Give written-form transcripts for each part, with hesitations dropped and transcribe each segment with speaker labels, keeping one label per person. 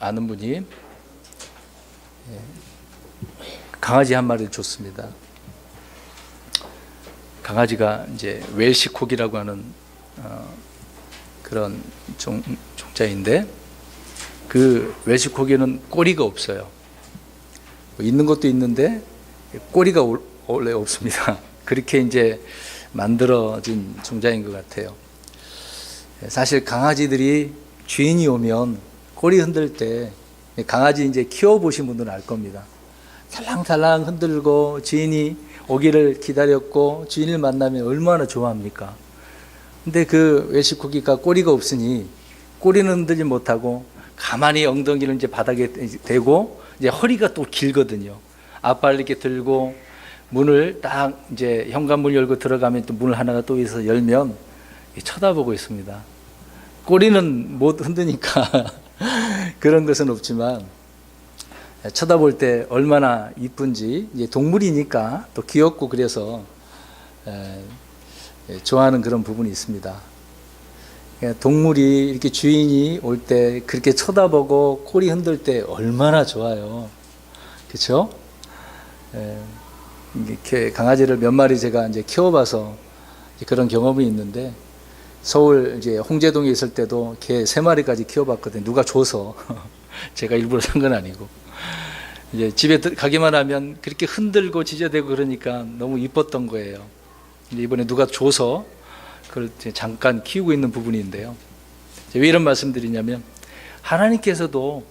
Speaker 1: 아는 분이 강아지 한 마리를 줬습니다. 강아지가 이제 웰시코기라고 하는 그런 종자인데, 그 웰시코기는 꼬리가 없어요. 있는 것도 있는데 꼬리가 원래 없습니다. 그렇게 이제 만들어진 종자인 것 같아요. 사실 강아지들이 주인이 오면 꼬리 흔들 때, 강아지 이제 키워보신 분들은 알 겁니다. 살랑살랑 흔들고 주인이 오기를 기다렸고 주인을 만나면 얼마나 좋아합니까? 근데 그 웰시코기가 꼬리가 없으니 꼬리는 흔들지 못하고 가만히 엉덩이를 이제 바닥에 대고, 이제 허리가 또 길거든요. 앞발을 이렇게 들고 문을 딱 이제 현관문 열고 들어가면 또 문을 하나가 또 있어서 열면 쳐다보고 있습니다. 꼬리는 못 흔드니까 그런 것은 없지만 쳐다볼 때 얼마나 이쁜지, 이제 동물이니까 또 귀엽고 그래서 좋아하는 그런 부분이 있습니다. 동물이 이렇게 주인이 올 때 그렇게 쳐다보고 꼬리 흔들 때 얼마나 좋아요. 그렇죠? 이렇게 강아지를 몇 마리 제가 이제 키워봐서 그런 경험이 있는데, 서울 이제 홍제동에 있을 때도 개 3마리까지 키워봤거든요. 누가 줘서 제가 일부러 산 건 아니고, 이제 집에 가기만 하면 그렇게 흔들고 지저대고 그러니까 너무 이뻤던 거예요. 이번에 누가 줘서 그걸 잠깐 키우고 있는 부분인데요. 왜 이런 말씀드리냐면, 하나님께서도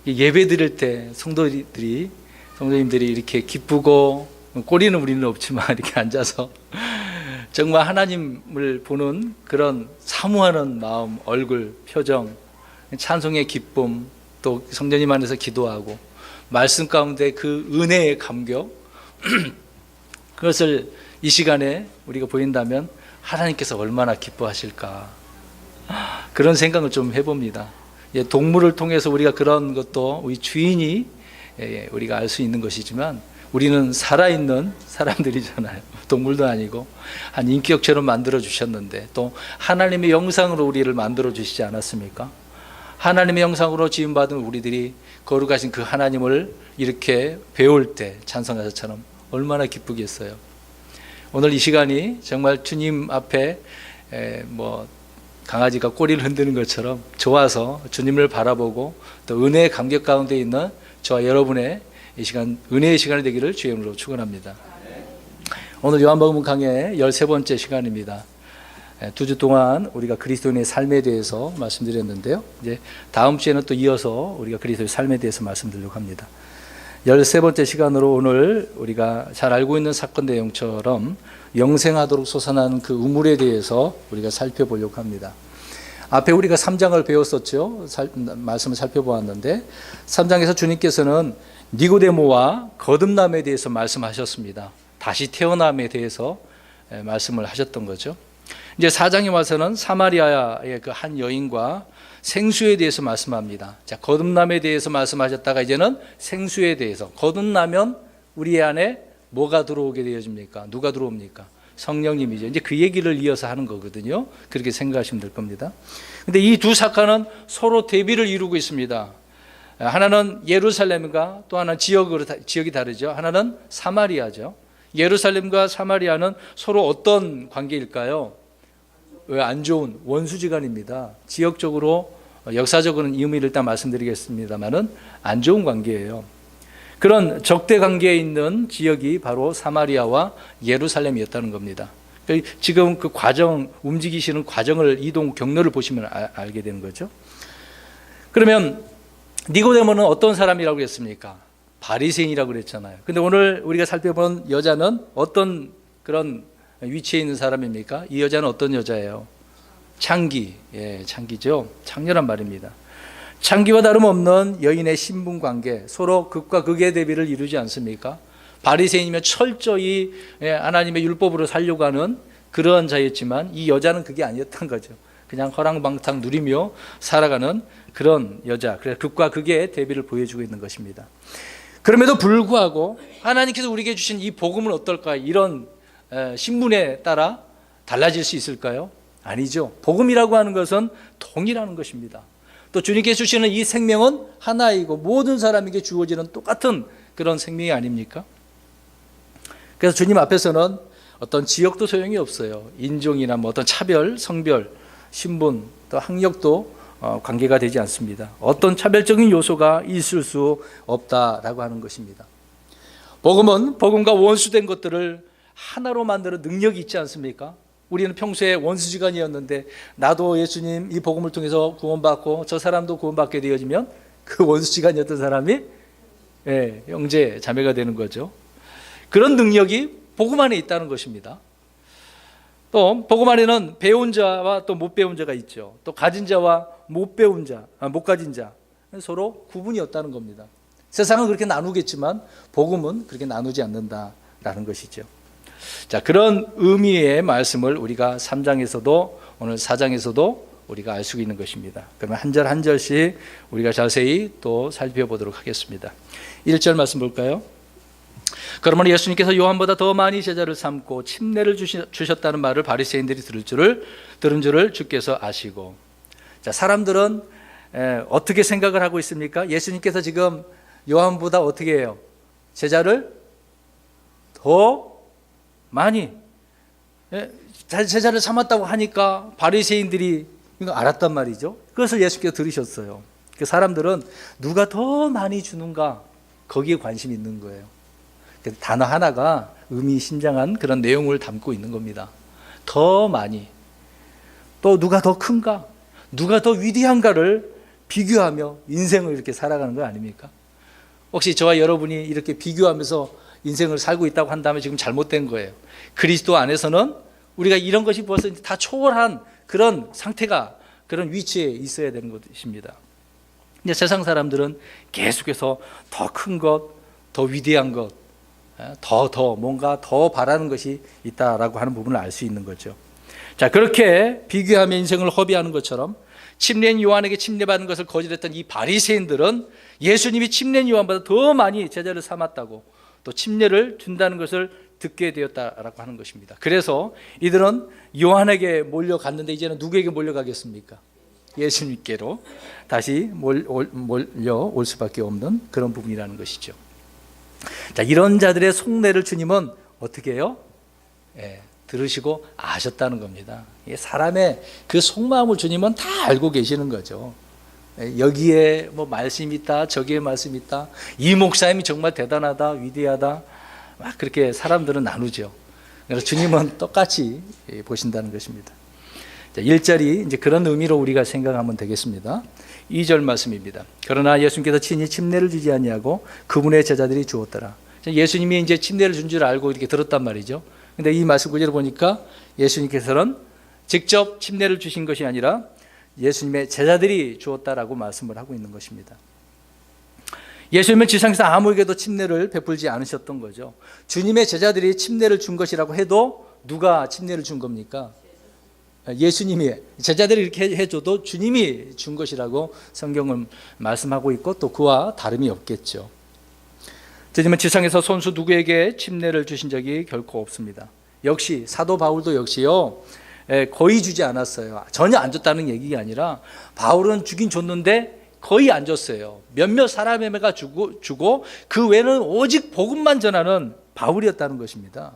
Speaker 1: 예배 드릴 때 성도님들이 이렇게 기쁘고, 꼬리는 우리는 없지만 이렇게 앉아서 정말 하나님을 보는 그런 사모하는 마음, 얼굴, 표정, 찬송의 기쁨, 또 성전님 안에서 기도하고 말씀 가운데 그 은혜의 감격, 그것을 이 시간에 우리가 보인다면 하나님께서 얼마나 기뻐하실까, 그런 생각을 좀 해봅니다. 동물을 통해서 우리가 그런 것도 우리 주인이 우리가 알 수 있는 것이지만, 우리는 살아있는 사람들이잖아요. 동물도 아니고 한 인격체로 만들어 주셨는데, 또 하나님의 영상으로 우리를 만들어 주시지 않았습니까? 하나님의 영상으로 지음받은 우리들이 거룩하신 그 하나님을 이렇게 배울 때 찬송가사처럼 얼마나 기쁘겠어요. 오늘 이 시간이 정말 주님 앞에 강아지가 꼬리를 흔드는 것처럼 좋아서 주님을 바라보고 또 은혜의 감격 가운데 있는 저와 여러분의 이 시간, 은혜의 시간이 되기를 주의 이름으로 축원합니다. 오늘 요한복음 강의 13번째 시간입니다. 2주 동안 우리가 그리스도인의 삶에 대해서 말씀드렸는데요. 이제 다음 주에는 또 이어서 우리가 그리스도의 삶에 대해서 말씀드리려고 합니다. 13번째 시간으로 오늘 우리가 잘 알고 있는 사건 내용처럼 영생하도록 솟아나는 그 우물에 대해서 우리가 살펴보려고 합니다. 앞에 우리가 3장을 배웠었죠. 말씀을 살펴보았는데, 3장에서 주님께서는 니고데모와 거듭남에 대해서 말씀하셨습니다. 다시 태어남에 대해서 말씀을 하셨던 거죠. 이제 4장에 와서는 사마리아의 그 한 여인과 생수에 대해서 말씀합니다. 자, 거듭남에 대해서 말씀하셨다가 이제는 생수에 대해서, 거듭나면 우리 안에 뭐가 들어오게 되어집니까? 누가 들어옵니까? 성령님이죠. 이제 그 얘기를 이어서 하는 거거든요. 그렇게 생각하시면 될 겁니다. 근데 이 두 사건은 서로 대비를 이루고 있습니다. 하나는 예루살렘과 또 하나는 지역이 다르죠. 하나는 사마리아죠. 예루살렘과 사마리아는 서로 어떤 관계일까요? 왜 안 좋은 원수지간입니다. 지역적으로, 역사적으로는 의미를 일단 말씀드리겠습니다만은 안 좋은 관계예요. 그런 적대 관계에 있는 지역이 바로 사마리아와 예루살렘이었다는 겁니다. 지금 그 과정, 움직이시는 과정을, 이동 경로를 보시면 알게 되는 거죠. 그러면 니고데모는 어떤 사람이라고 그랬습니까? 바리새인이라고 그랬잖아요. 근데 오늘 우리가 살펴본 여자는 어떤 그런 위치에 있는 사람입니까? 이 여자는 어떤 여자예요? 창기, 창기죠. 창녀란 말입니다. 창기와 다름없는 여인의 신분관계, 서로 극과 극의 대비를 이루지 않습니까? 바리새인이면 철저히 하나님의 율법으로 살려고 하는 그러한 자였지만, 이 여자는 그게 아니었던 거죠. 그냥 허랑방탕 누리며 살아가는 그런 여자, 그래서 극과 극의 대비를 보여주고 있는 것입니다. 그럼에도 불구하고 하나님께서 우리에게 주신 이 복음은 어떨까? 이런 신분에 따라 달라질 수 있을까요? 아니죠. 복음이라고 하는 것은 동일하는 것입니다. 또 주님께서 주시는 이 생명은 하나이고 모든 사람에게 주어지는 똑같은 그런 생명이 아닙니까? 그래서 주님 앞에서는 어떤 지역도 소용이 없어요. 인종이나 뭐 어떤 차별, 성별, 신분, 또 학력도 관계가 되지 않습니다. 어떤 차별적인 요소가 있을 수 없다라고 하는 것입니다. 복음은 복음과 원수된 것들을 하나로 만드는 능력이 있지 않습니까? 우리는 평소에 원수지간이었는데 나도 예수님 이 복음을 통해서 구원받고 저 사람도 구원받게 되어지면 그 원수지간이었던 사람이 형제, 자매가 되는 거죠. 그런 능력이 복음 안에 있다는 것입니다. 또 복음 안에는 배운 자와 또 못 배운 자가 있죠. 또 가진 자와 못 배운 자, 못 가진 자 서로 구분이 없다는 겁니다. 세상은 그렇게 나누겠지만 복음은 그렇게 나누지 않는다라는 것이죠. 자, 그런 의미의 말씀을 우리가 3장에서도 오늘 4장에서도 우리가 알 수 있는 것입니다. 그러면 한 절 한 절씩 우리가 자세히 또 살펴보도록 하겠습니다. 1절 말씀 볼까요? 그러면 예수님께서 요한보다 더 많이 제자를 삼고 침례를 주셨다는 말을 바리새인들이 들은 줄을 주께서 아시고. 자, 사람들은 어떻게 생각을 하고 있습니까? 예수님께서 지금 요한보다 어떻게 해요? 제자를 더 많이 제자를 삼았다고 하니까 바리새인들이 이거 알았단 말이죠. 그것을 예수께서 들으셨어요. 그 사람들은 누가 더 많이 주는가 거기에 관심이 있는 거예요. 단어 하나가 의미심장한 그런 내용을 담고 있는 겁니다. 더 많이. 또 누가 더 큰가? 누가 더 위대한가를 비교하며 인생을 이렇게 살아가는 거 아닙니까? 혹시 저와 여러분이 이렇게 비교하면서 인생을 살고 있다고 한다면 지금 잘못된 거예요. 그리스도 안에서는 우리가 이런 것이 벌써 다 초월한 그런 상태가, 그런 위치에 있어야 되는 것입니다. 근데 세상 사람들은 계속해서 더 큰 것, 더 위대한 것, 뭔가 더 바라는 것이 있다라고 하는 부분을 알 수 있는 거죠. 자, 그렇게 비교하며 인생을 허비하는 것처럼 침례인 요한에게 침례받는 것을 거절했던 이 바리새인들은 예수님이 침례인 요한보다 더 많이 제자를 삼았다고 또 침례를 준다는 것을 듣게 되었다라고 하는 것입니다. 그래서 이들은 요한에게 몰려갔는데 이제는 누구에게 몰려가겠습니까? 예수님께로 다시 몰려올 수밖에 없는 그런 부분이라는 것이죠. 자, 이런 자들의 속내를 주님은 어떻게 해요? 들으시고 아셨다는 겁니다. 사람의 그 속마음을 주님은 다 알고 계시는 거죠. 여기에 뭐 말씀이 있다, 저기에 말씀이 있다, 이 목사님이 정말 대단하다, 위대하다, 막 그렇게 사람들은 나누죠. 그래서 주님은 똑같이 보신다는 것입니다. 자, 1절이 이제 그런 의미로 우리가 생각하면 되겠습니다. 2절 말씀입니다. 그러나 예수님께서 친히 침례를 주지 아니하고 그분의 제자들이 주었더라. 예수님이 이제 침례를 준 줄 알고 이렇게 들었단 말이죠. 근데 이 말씀 구절을 보니까 예수님께서는 직접 침례를 주신 것이 아니라 예수님의 제자들이 주었다라고 말씀을 하고 있는 것입니다. 예수님은 지상에서 아무에게도 침례를 베풀지 않으셨던 거죠. 주님의 제자들이 침례를 준 것이라고 해도 누가 침례를 준 겁니까? 예수님이. 제자들이 이렇게 해줘도 주님이 준 것이라고 성경은 말씀하고 있고 또 그와 다름이 없겠죠. 주님은 지상에서 손수 누구에게 침례를 주신 적이 결코 없습니다. 역시 사도 바울도 역시요, 거의 주지 않았어요. 전혀 안 줬다는 얘기가 아니라 바울은 주긴 줬는데 거의 안 줬어요. 몇몇 사람에게가 주고 그 외에는 오직 복음만 전하는 바울이었다는 것입니다.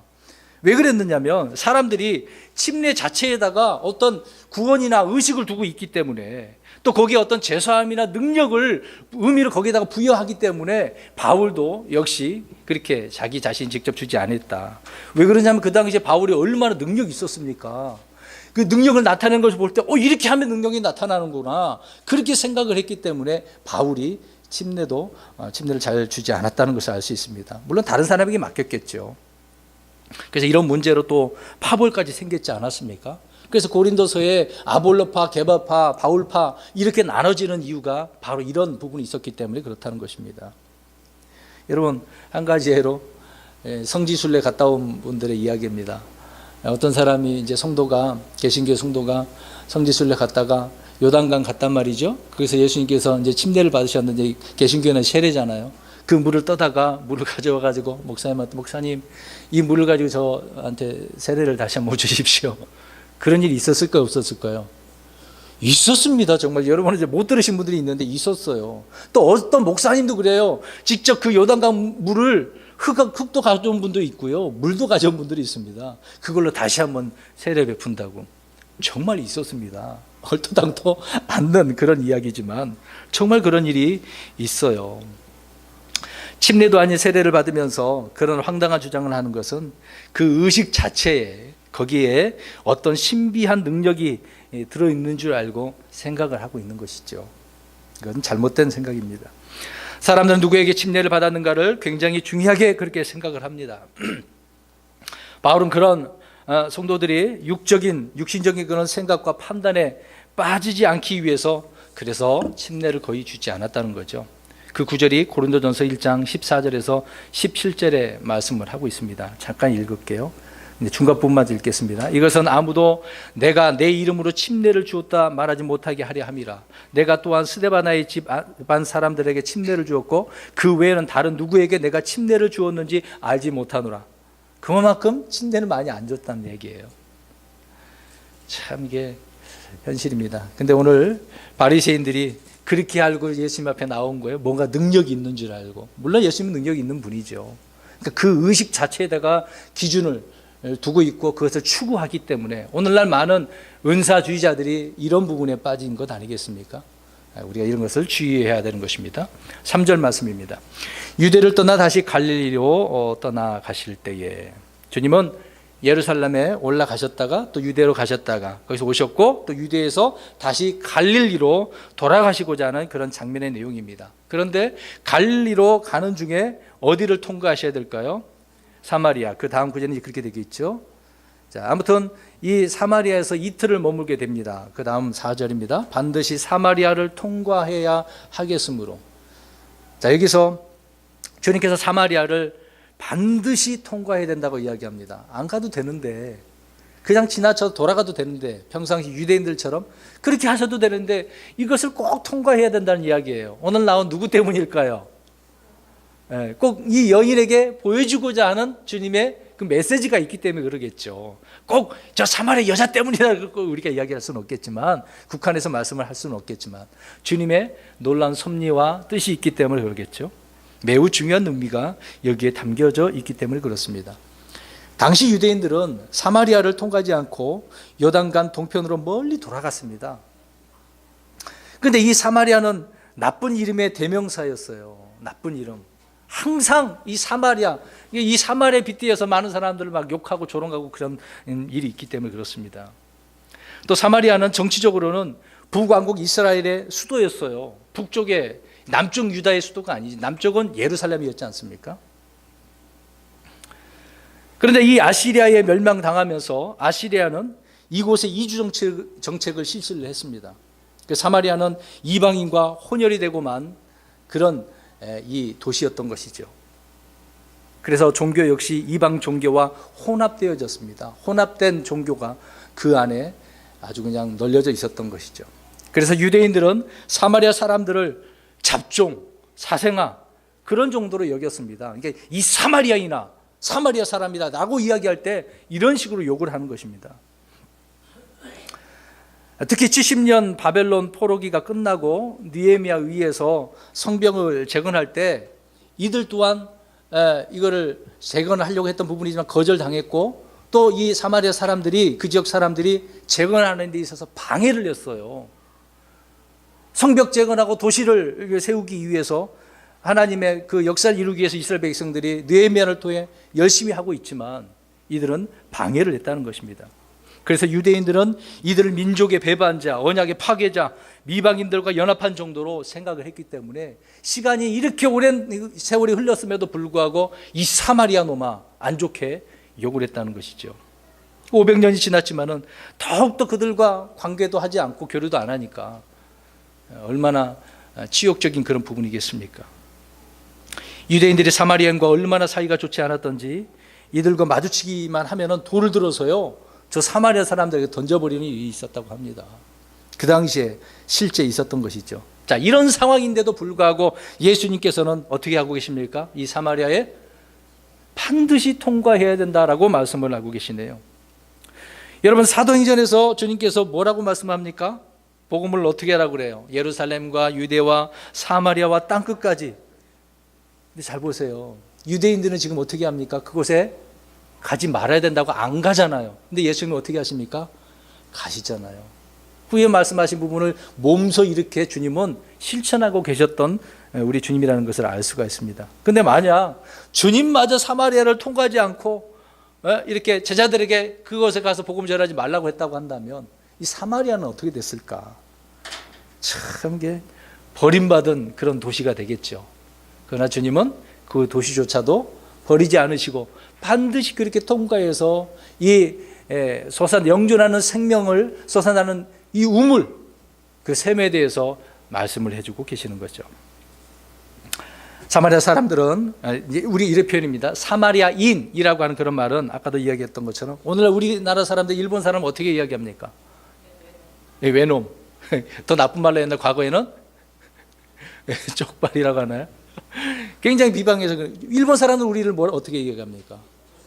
Speaker 1: 왜 그랬느냐면 사람들이 침례 자체에다가 어떤 구원이나 의식을 두고 있기 때문에 또 거기에 어떤 제사함이나 능력을, 의미를 거기에다가 부여하기 때문에 바울도 역시 그렇게 자기 자신 직접 주지 않았다. 왜 그러냐면 그 당시에 바울이 얼마나 능력이 있었습니까? 그 능력을 나타내는 것을 볼 때 이렇게 하면 능력이 나타나는구나, 그렇게 생각을 했기 때문에 바울이 침례를 잘 주지 않았다는 것을 알 수 있습니다. 물론 다른 사람에게 맡겼겠죠. 그래서 이런 문제로 또 파벌까지 생겼지 않았습니까? 그래서 고린도서에 아볼로파, 게바파, 바울파 이렇게 나눠지는 이유가 바로 이런 부분이 있었기 때문에 그렇다는 것입니다. 여러분, 한 가지 예로 성지순례 갔다 온 분들의 이야기입니다. 어떤 사람이 이제 개신교 성도가 성지순례 갔다가 요단강 갔단 말이죠. 그래서 예수님께서 이제 침례를 받으셨는데 개신교는 세례잖아요. 그 물을 떠다가 물을 가져와 가지고 목사님한테, 목사님 이 물을 가지고 저한테 세례를 다시 한번 주십시오. 그런 일이 있었을까요, 없었을까요? 있었습니다. 정말 여러분은 이제 못 들으신 분들이 있는데 있었어요. 또 어떤 목사님도 그래요. 직접 그 요단강 물을 흙도 가져온 분도 있고요. 물도 가져온 분들이 있습니다. 그걸로 다시 한번 세례 베푼다고. 정말 있었습니다. 얼토당토 않는 그런 이야기지만 정말 그런 일이 있어요. 침례도 아닌 세례를 받으면서 그런 황당한 주장을 하는 것은 그 의식 자체에 거기에 어떤 신비한 능력이 들어있는 줄 알고 생각을 하고 있는 것이죠. 이건 잘못된 생각입니다. 사람들은 누구에게 침례를 받았는가를 굉장히 중요하게 그렇게 생각을 합니다. 바울은 그런 성도들이 육신적인 그런 생각과 판단에 빠지지 않기 위해서 그래서 침례를 거의 주지 않았다는 거죠. 그 구절이 고린도전서 1장 14절에서 17절에 말씀을 하고 있습니다. 잠깐 읽을게요. 중간 부분만 읽겠습니다. 이것은 아무도 내가 내 이름으로 침례를 주었다 말하지 못하게 하려 함이라. 내가 또한 스데바나의 집안 사람들에게 침례를 주었고 그 외에는 다른 누구에게 내가 침례를 주었는지 알지 못하노라. 그만큼 침례는 많이 안 줬다는 얘기예요. 참 이게 현실입니다. 근데 오늘 바리새인들이 그렇게 알고 예수님 앞에 나온 거예요. 뭔가 능력이 있는 줄 알고. 물론 예수님은 능력이 있는 분이죠. 그러니까 그 의식 자체에다가 기준을 두고 있고 그것을 추구하기 때문에 오늘날 많은 은사주의자들이 이런 부분에 빠진 것 아니겠습니까? 우리가 이런 것을 주의해야 되는 것입니다. 3절 말씀입니다. 유대를 떠나 다시 갈릴리로 떠나가실 때에 주님은 예루살렘에 올라가셨다가 또 유대로 가셨다가 거기서 오셨고 또 유대에서 다시 갈릴리로 돌아가시고자 하는 그런 장면의 내용입니다. 그런데 갈릴리로 가는 중에 어디를 통과하셔야 될까요? 사마리아. 그 다음 구절은 그렇게 되겠죠. 자, 아무튼 이 사마리아에서 이틀을 머물게 됩니다. 그 다음 4절입니다. 반드시 사마리아를 통과해야 하겠으므로. 자, 여기서 주님께서 사마리아를 반드시 통과해야 된다고 이야기합니다. 안 가도 되는데, 그냥 지나쳐 돌아가도 되는데, 평상시 유대인들처럼 그렇게 하셔도 되는데 이것을 꼭 통과해야 된다는 이야기예요. 오늘 나온 누구 때문일까요? 꼭 이 여인에게 보여주고자 하는 주님의 그 메시지가 있기 때문에 그러겠죠. 꼭 저 사마리아 여자 때문이라고 우리가 이야기할 수는 없겠지만, 국한에서 말씀을 할 수는 없겠지만 주님의 놀라운 섭리와 뜻이 있기 때문에 그러겠죠. 매우 중요한 의미가 여기에 담겨져 있기 때문에 그렇습니다. 당시 유대인들은 사마리아를 통과하지 않고 요단강 동편으로 멀리 돌아갔습니다. 그런데 이 사마리아는 나쁜 이름의 대명사였어요. 나쁜 이름. 항상 이 사마리아에 빗대어서 많은 사람들을 막 욕하고 조롱하고 그런 일이 있기 때문에 그렇습니다. 또 사마리아는 정치적으로는 북왕국 이스라엘의 수도였어요. 북쪽에 남쪽 유다의 수도가 아니지. 남쪽은 예루살렘이었지 않습니까? 그런데 이 아시리아에 멸망당하면서 아시리아는 이곳에 이주 정책을 실시를 했습니다. 사마리아는 이방인과 혼혈이 되고만 그런 이 도시였던 것이죠. 그래서 종교 역시 이방 종교와 혼합되어졌습니다. 혼합된 종교가 그 안에 아주 그냥 널려져 있었던 것이죠. 그래서 유대인들은 사마리아 사람들을 잡종, 사생아 그런 정도로 여겼습니다. 그러니까 이 사마리아인아, 사마리아 사람이다 라고 이야기할 때 이런 식으로 욕을 하는 것입니다. 특히 70년 바벨론 포로기가 끝나고 느헤미야 위에서 성벽을 재건할 때 이들 또한 이거를 재건을 하려고 했던 부분이지만 거절당했고, 또 이 사마리아 사람들이, 그 지역 사람들이 재건하는 데 있어서 방해를 했어요. 성벽 재건하고 도시를 세우기 위해서 하나님의 그 역사를 이루기 위해서 이스라엘 백성들이 느헤미야를 통해 열심히 하고 있지만 이들은 방해를 했다는 것입니다. 그래서 유대인들은 이들을 민족의 배반자, 언약의 파괴자, 미방인들과 연합한 정도로 생각을 했기 때문에 시간이 이렇게 오랜 세월이 흘렀음에도 불구하고 이 사마리아 놈아 안 좋게 욕을 했다는 것이죠. 500년이 지났지만은 더욱더 그들과 관계도 하지 않고 교류도 안 하니까 얼마나 치욕적인 그런 부분이겠습니까? 유대인들이 사마리아인과 얼마나 사이가 좋지 않았던지 이들과 마주치기만 하면은 돌을 들어서요 저 사마리아 사람들에게 던져버리는 일이 있었다고 합니다. 그 당시에 실제 있었던 것이죠. 자, 이런 상황인데도 불구하고 예수님께서는 어떻게 하고 계십니까? 이 사마리아에 반드시 통과해야 된다라고 말씀을 하고 계시네요. 여러분, 사도행전에서 주님께서 뭐라고 말씀합니까? 복음을 어떻게 하라고 그래요? 예루살렘과 유대와 사마리아와 땅끝까지. 근데 잘 보세요. 유대인들은 지금 어떻게 합니까? 그곳에 가지 말아야 된다고 안 가잖아요. 근데 예수님은 어떻게 하십니까? 가시잖아요. 후에 말씀하신 부분을 몸소 이렇게 주님은 실천하고 계셨던 우리 주님이라는 것을 알 수가 있습니다. 근데 만약 주님마저 사마리아를 통과하지 않고 이렇게 제자들에게 그곳에 가서 복음 전하지 말라고 했다고 한다면 이 사마리아는 어떻게 됐을까? 참 이게 버림받은 그런 도시가 되겠죠. 그러나 주님은 그 도시조차도 버리지 않으시고 반드시 그렇게 통과해서 이 영존하는 생명을 솟아나는 이 우물, 그 샘에 대해서 말씀을 해주고 계시는 거죠. 사마리아 사람들은, 우리 이런 표현입니다. 사마리아인이라고 하는 그런 말은 아까도 이야기했던 것처럼 오늘날 우리나라 사람들, 일본 사람은 어떻게 이야기합니까? 외놈. 더 나쁜 말로 옛날 과거에는 쪽발이라고 하나요? 굉장히 비방해서 일본 사람은 우리를 어떻게 얘기합니까?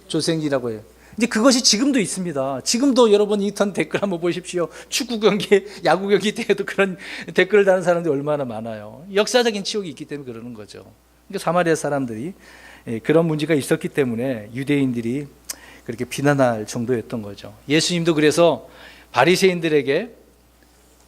Speaker 1: 조생이라고 해요. 이제 그것이 지금도 있습니다. 지금도 여러분 인터넷 댓글 한번 보십시오. 축구 경기, 야구 경기 때에도 그런 댓글을 다는 사람들이 얼마나 많아요. 역사적인 치욕이 있기 때문에 그러는 거죠. 그러니까 사마리아 사람들이 그런 문제가 있었기 때문에 유대인들이 그렇게 비난할 정도였던 거죠. 예수님도 그래서 바리새인들에게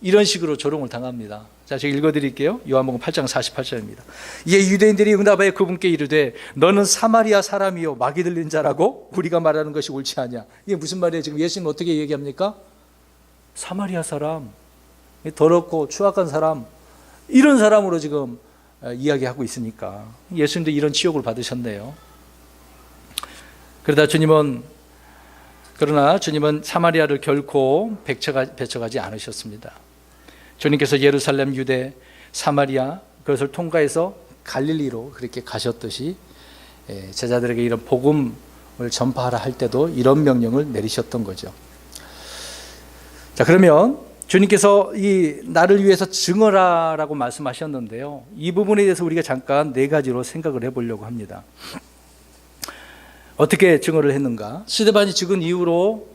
Speaker 1: 이런 식으로 조롱을 당합니다. 자, 제가 읽어드릴게요. 요한복음 8장 48절입니다. 이에 유대인들이 응답하여 그분께 이르되 너는 사마리아 사람이요 마귀 들린 자라고 우리가 말하는 것이 옳지 않냐. 이게 무슨 말이에요? 지금 예수님 어떻게 얘기합니까? 사마리아 사람, 더럽고 추악한 사람, 이런 사람으로 지금 이야기하고 있으니까 예수님도 이런 치욕을 받으셨네요. 그러나 주님은 사마리아를 결코 배척하지 않으셨습니다. 주님께서 예루살렘, 유대, 사마리아 그것을 통과해서 갈릴리로 그렇게 가셨듯이 제자들에게 이런 복음을 전파하라 할 때도 이런 명령을 내리셨던 거죠. 자, 그러면 주님께서 이 나를 위해서 증언하라고 말씀하셨는데요. 이 부분에 대해서 우리가 잠깐 네 가지로 생각을 해보려고 합니다. 어떻게 증언을 했는가? 스데반이 죽은 이후로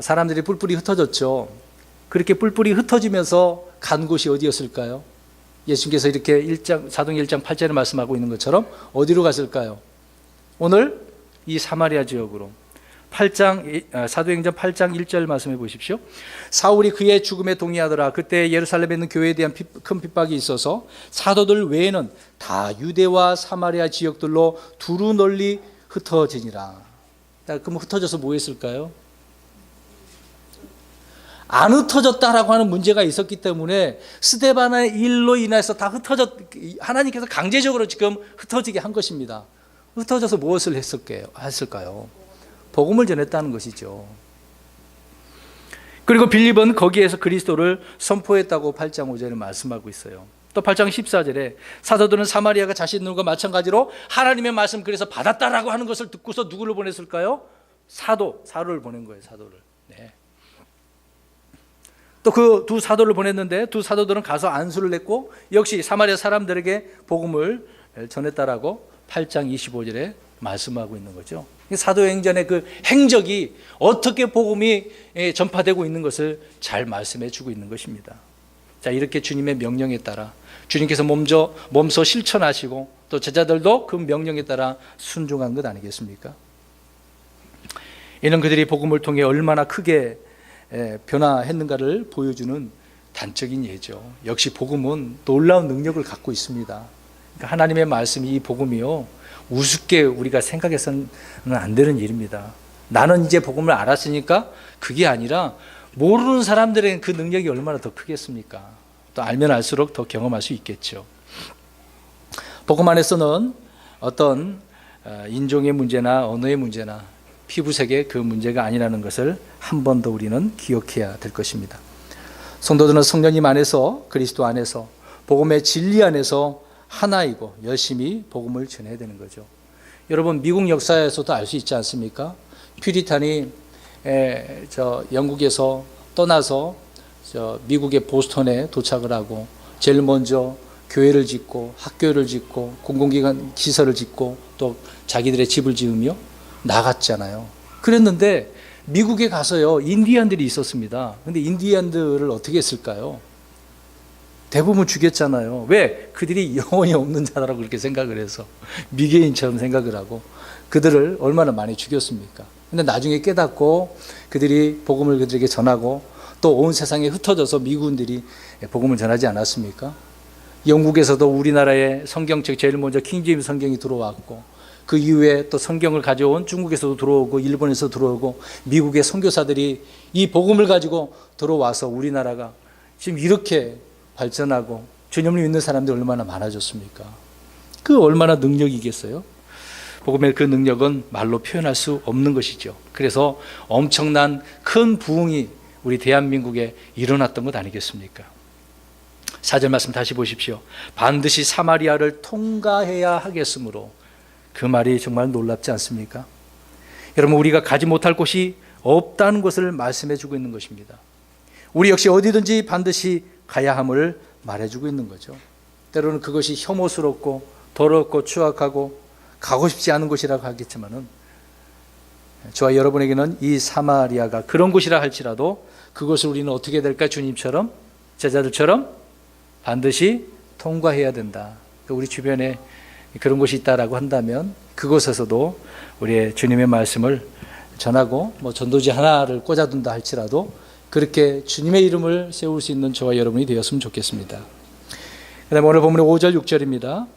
Speaker 1: 사람들이 뿔뿔이 흩어졌죠. 그렇게 뿔뿔이 흩어지면서 간 곳이 어디였을까요? 예수님께서 이렇게 사도행 1장 8절에 말씀하고 있는 것처럼 어디로 갔을까요? 오늘 이 사마리아 지역으로. 사도행전 8장 1절 말씀해 보십시오. 사울이 그의 죽음에 동의하더라. 그때 예루살렘에 있는 교회에 대한 큰 핍박이 있어서 사도들 외에는 다 유대와 사마리아 지역들로 두루 널리 흩어지니라. 그럼 흩어져서 뭐 했을까요? 안 흩어졌다라고 하는 문제가 있었기 때문에 스데반의 일로 인해서 다 하나님께서 강제적으로 지금 흩어지게 한 것입니다. 흩어져서 무엇을 했을까요? 복음을 전했다는 것이죠. 그리고 빌립은 거기에서 그리스도를 선포했다고 8장 5절에 말씀하고 있어요. 또 8장 14절에 사도들은 사마리아가 자신들과 마찬가지로 하나님의 말씀 그래서 받았다라고 하는 것을 듣고서 누구를 보냈을까요? 사도를 보낸 거예요. 사도를. 네. 또 그 두 사도를 보냈는데 두 사도들은 가서 안수를 냈고 역시 사마리아 사람들에게 복음을 전했다라고 8장 25절에 말씀하고 있는 거죠. 사도행전의 그 행적이 어떻게 복음이 전파되고 있는 것을 잘 말씀해 주고 있는 것입니다. 자, 이렇게 주님의 명령에 따라 주님께서 몸소 실천하시고 또 제자들도 그 명령에 따라 순종한 것 아니겠습니까? 이는 그들이 복음을 통해 얼마나 크게 변화했는가를 보여주는 단적인 예죠. 역시 복음은 놀라운 능력을 갖고 있습니다. 그러니까 하나님의 말씀이 이 복음이요, 우습게 우리가 생각해서는 안 되는 일입니다. 나는 이제 복음을 알았으니까 그게 아니라 모르는 사람들에게 그 능력이 얼마나 더 크겠습니까? 또 알면 알수록 더 경험할 수 있겠죠. 복음 안에서는 어떤 인종의 문제나 언어의 문제나 피부색의 그 문제가 아니라는 것을 한 번 더 우리는 기억해야 될 것입니다. 성도들은 성령님 안에서, 그리스도 안에서, 복음의 진리 안에서 하나이고 열심히 복음을 전해야 되는 거죠. 여러분, 미국 역사에서도 알 수 있지 않습니까? 퓨리탄이 영국에서 떠나서 미국의 보스턴에 도착을 하고 제일 먼저 교회를 짓고 학교를 짓고 공공기관 시설을 짓고 또 자기들의 집을 지으며 나갔잖아요. 그랬는데 미국에 가서요, 인디안들이 있었습니다. 근데 인디안들을 어떻게 했을까요? 대부분 죽였잖아요. 왜? 그들이 영혼이 없는 자라고 그렇게 생각을 해서 미개인처럼 생각을 하고 그들을 얼마나 많이 죽였습니까? 근데 나중에 깨닫고 그들이 복음을 그들에게 전하고 또 온 세상에 흩어져서 미군들이 복음을 전하지 않았습니까? 영국에서도 우리나라에 성경책 제일 먼저 킹제임스 성경이 들어왔고 그 이후에 또 성경을 가져온 중국에서도 들어오고 일본에서 들어오고 미국의 선교사들이 이 복음을 가지고 들어와서 우리나라가 지금 이렇게 발전하고 주님을 믿는 사람들이 얼마나 많아졌습니까? 그 얼마나 능력이겠어요? 복음의 그 능력은 말로 표현할 수 없는 것이죠. 그래서 엄청난 큰 부흥이 우리 대한민국에 일어났던 것 아니겠습니까? 4절 말씀 다시 보십시오. 반드시 사마리아를 통과해야 하겠으므로. 그 말이 정말 놀랍지 않습니까? 여러분, 우리가 가지 못할 곳이 없다는 것을 말씀해 주고 있는 것입니다. 우리 역시 어디든지 반드시 가야 함을 말해주고 있는 거죠. 때로는 그것이 혐오스럽고 더럽고 추악하고 가고 싶지 않은 곳이라고 하겠지만은 저와 여러분에게는 이 사마리아가 그런 곳이라 할지라도 그것을 우리는 어떻게 될까? 주님처럼, 제자들처럼 반드시 통과해야 된다. 우리 주변에 그런 곳이 있다라고 한다면 그곳에서도 우리의 주님의 말씀을 전하고 전도지 하나를 꽂아둔다 할지라도 그렇게 주님의 이름을 세울 수 있는 저와 여러분이 되었으면 좋겠습니다. 그다음에 오늘 본문의 5절 6절입니다.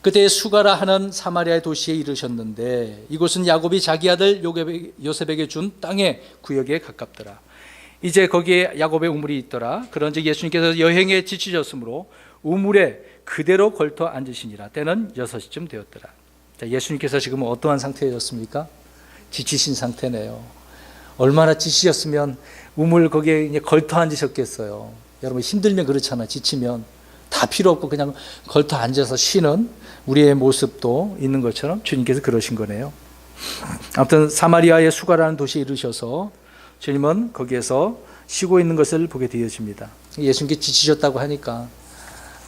Speaker 1: 그때 수가라 하는 사마리아의 도시에 이르셨는데 이곳은 야곱이 자기 아들 요셉에게 준 땅의 구역에 가깝더라. 이제 거기에 야곱의 우물이 있더라. 그런즉 예수님께서 여행에 지치셨으므로 우물에 그대로 걸터 앉으시니라. 때는 6시쯤 되었더라. 자, 예수님께서 지금 어떠한 상태였습니까? 지치신 상태네요. 얼마나 지치셨으면 우물 거기에 이제 걸터 앉으셨겠어요. 여러분 힘들면 그렇잖아. 지치면 다 필요 없고 그냥 걸터 앉아서 쉬는 우리의 모습도 있는 것처럼 주님께서 그러신 거네요. 아무튼 사마리아의 수가라는 도시에 이르셔서 주님은 거기에서 쉬고 있는 것을 보게 되어집니다. 예수님께 지치셨다고 하니까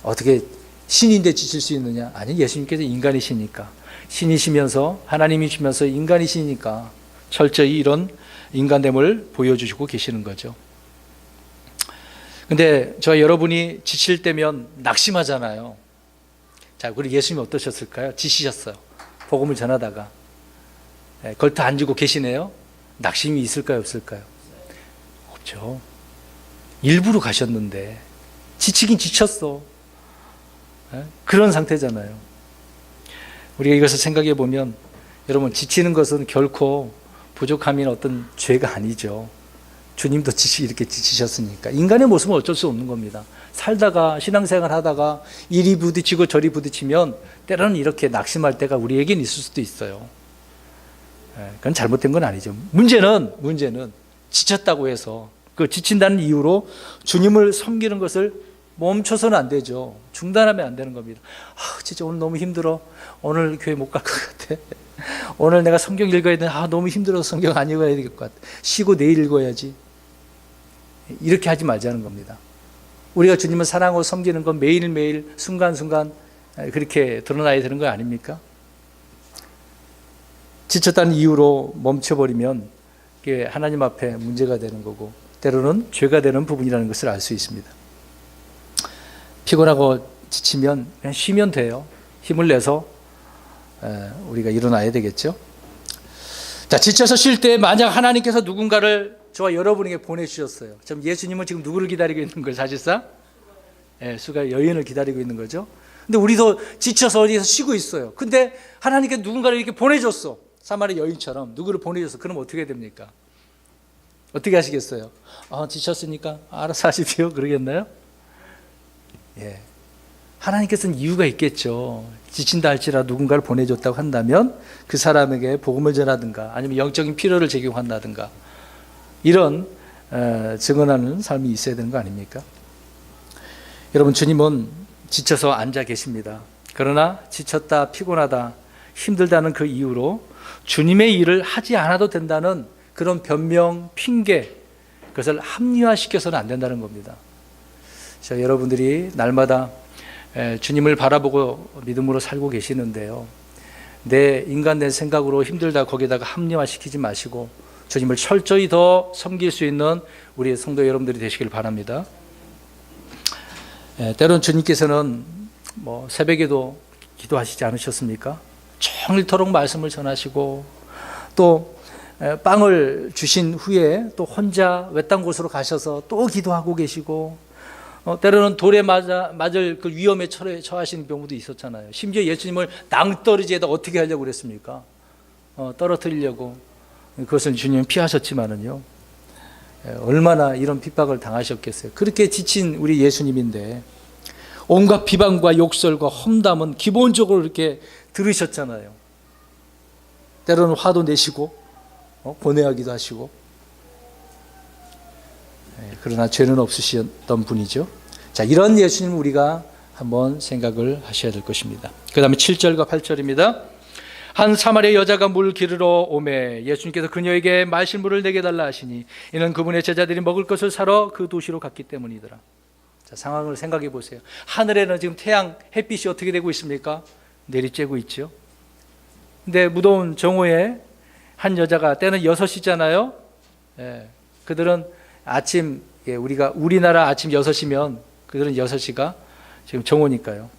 Speaker 1: 어떻게 신인데 지칠 수 있느냐? 아니, 예수님께서 인간이시니까, 신이시면서 하나님이시면서 인간이시니까 철저히 이런 인간됨을 보여주시고 계시는 거죠. 근데 저 여러분이 지칠 때면 낙심하잖아요. 자, 그리고 예수님이 어떠셨을까요? 지치셨어요. 복음을 전하다가 걸터 앉고 계시네요. 낙심이 있을까요, 없을까요? 없죠. 일부러 가셨는데 지치긴 지쳤어. 그런 상태잖아요. 우리가 이것을 생각해 보면 여러분, 지치는 것은 결코 부족함이나 어떤 죄가 아니죠. 주님도 이렇게 지치셨으니까 인간의 모습은 어쩔 수 없는 겁니다. 살다가 신앙생활 하다가 이리 부딪히고 저리 부딪히면 때로는 이렇게 낙심할 때가 우리에겐 있을 수도 있어요. 그건 잘못된 건 아니죠. 문제는 지쳤다고 해서 그 지친다는 이유로 주님을 섬기는 것을 멈춰서는 안 되죠. 중단하면 안 되는 겁니다. 진짜 오늘 너무 힘들어. 오늘 교회 못 갈 것 같아. 오늘 내가 성경 읽어야 되는데 너무 힘들어서 성경 안 읽어야 될 것 같아. 쉬고 내일 읽어야지. 이렇게 하지 말자는 겁니다. 우리가 주님을 사랑하고 섬기는 건 매일매일 순간순간 그렇게 드러나야 되는 거 아닙니까? 지쳤다는 이유로 멈춰버리면 그게 하나님 앞에 문제가 되는 거고 때로는 죄가 되는 부분이라는 것을 알 수 있습니다. 피곤하고 지치면 그냥 쉬면 돼요. 힘을 내서 우리가 일어나야 되겠죠. 자, 지쳐서 쉴 때 만약 하나님께서 누군가를 저와 여러분에게 보내주셨어요. 그럼 예수님은 지금 누구를 기다리고 있는 거예요? 사실상 수가 여인을 기다리고 있는 거죠. 근데 우리도 지쳐서 어디에서 쉬고 있어요. 근데 하나님께 누군가를 이렇게 보내줬어. 사마리 여인처럼 누구를 보내줬어. 그럼 어떻게 됩니까? 어떻게 하시겠어요? 지쳤으니까 알아서 하십시오. 그러겠나요? 예. 하나님께서는 이유가 있겠죠. 지친다 할지라도 누군가를 보내줬다고 한다면 그 사람에게 복음을 전하든가 아니면 영적인 필요를 제공한다든가 이런 증언하는 삶이 있어야 되는 거 아닙니까? 여러분, 주님은 지쳐서 앉아 계십니다. 그러나 지쳤다, 피곤하다, 힘들다는 그 이유로 주님의 일을 하지 않아도 된다는 그런 변명, 핑계, 그것을 합리화시켜서는 안 된다는 겁니다. 자, 여러분들이 날마다 주님을 바라보고 믿음으로 살고 계시는데요. 내 인간된 생각으로 힘들다 거기다가 합리화시키지 마시고 주님을 철저히 더 섬길 수 있는 우리 성도 여러분들이 되시길 바랍니다. 때론 주님께서는 새벽에도 기도하시지 않으셨습니까? 종일토록 말씀을 전하시고 또 빵을 주신 후에 또 혼자 외딴 곳으로 가셔서 또 기도하고 계시고 때로는 돌에 맞을 그 위험에 처하시는 경우도 있었잖아요. 심지어 예수님을 낭떠러지에다 어떻게 하려고 그랬습니까? 떨어뜨리려고. 그것을 주님은 피하셨지만은요, 얼마나 이런 핍박을 당하셨겠어요. 그렇게 지친 우리 예수님인데 온갖 비방과 욕설과 험담은 기본적으로 이렇게 들으셨잖아요. 때로는 화도 내시고 고뇌하기도 하시고, 그러나 죄는 없으셨던 분이죠. 자, 이런 예수님 우리가 한번 생각을 하셔야 될 것입니다. 그 다음에 7절과 8절입니다. 한 사마리아 여자가 물 기르러 오매 예수님께서 그녀에게 마실 물을 내게 달라 하시니 이는 그분의 제자들이 먹을 것을 사러 그 도시로 갔기 때문이더라. 자, 상황을 생각해 보세요. 하늘에는 지금 태양, 햇빛이 어떻게 되고 있습니까? 내리쬐고 있죠. 근데 무더운 정오에 한 여자가, 때는 6시잖아요. 그들은 아침, 우리나라 아침 6시면 그들은 6시가 지금 정오니까요.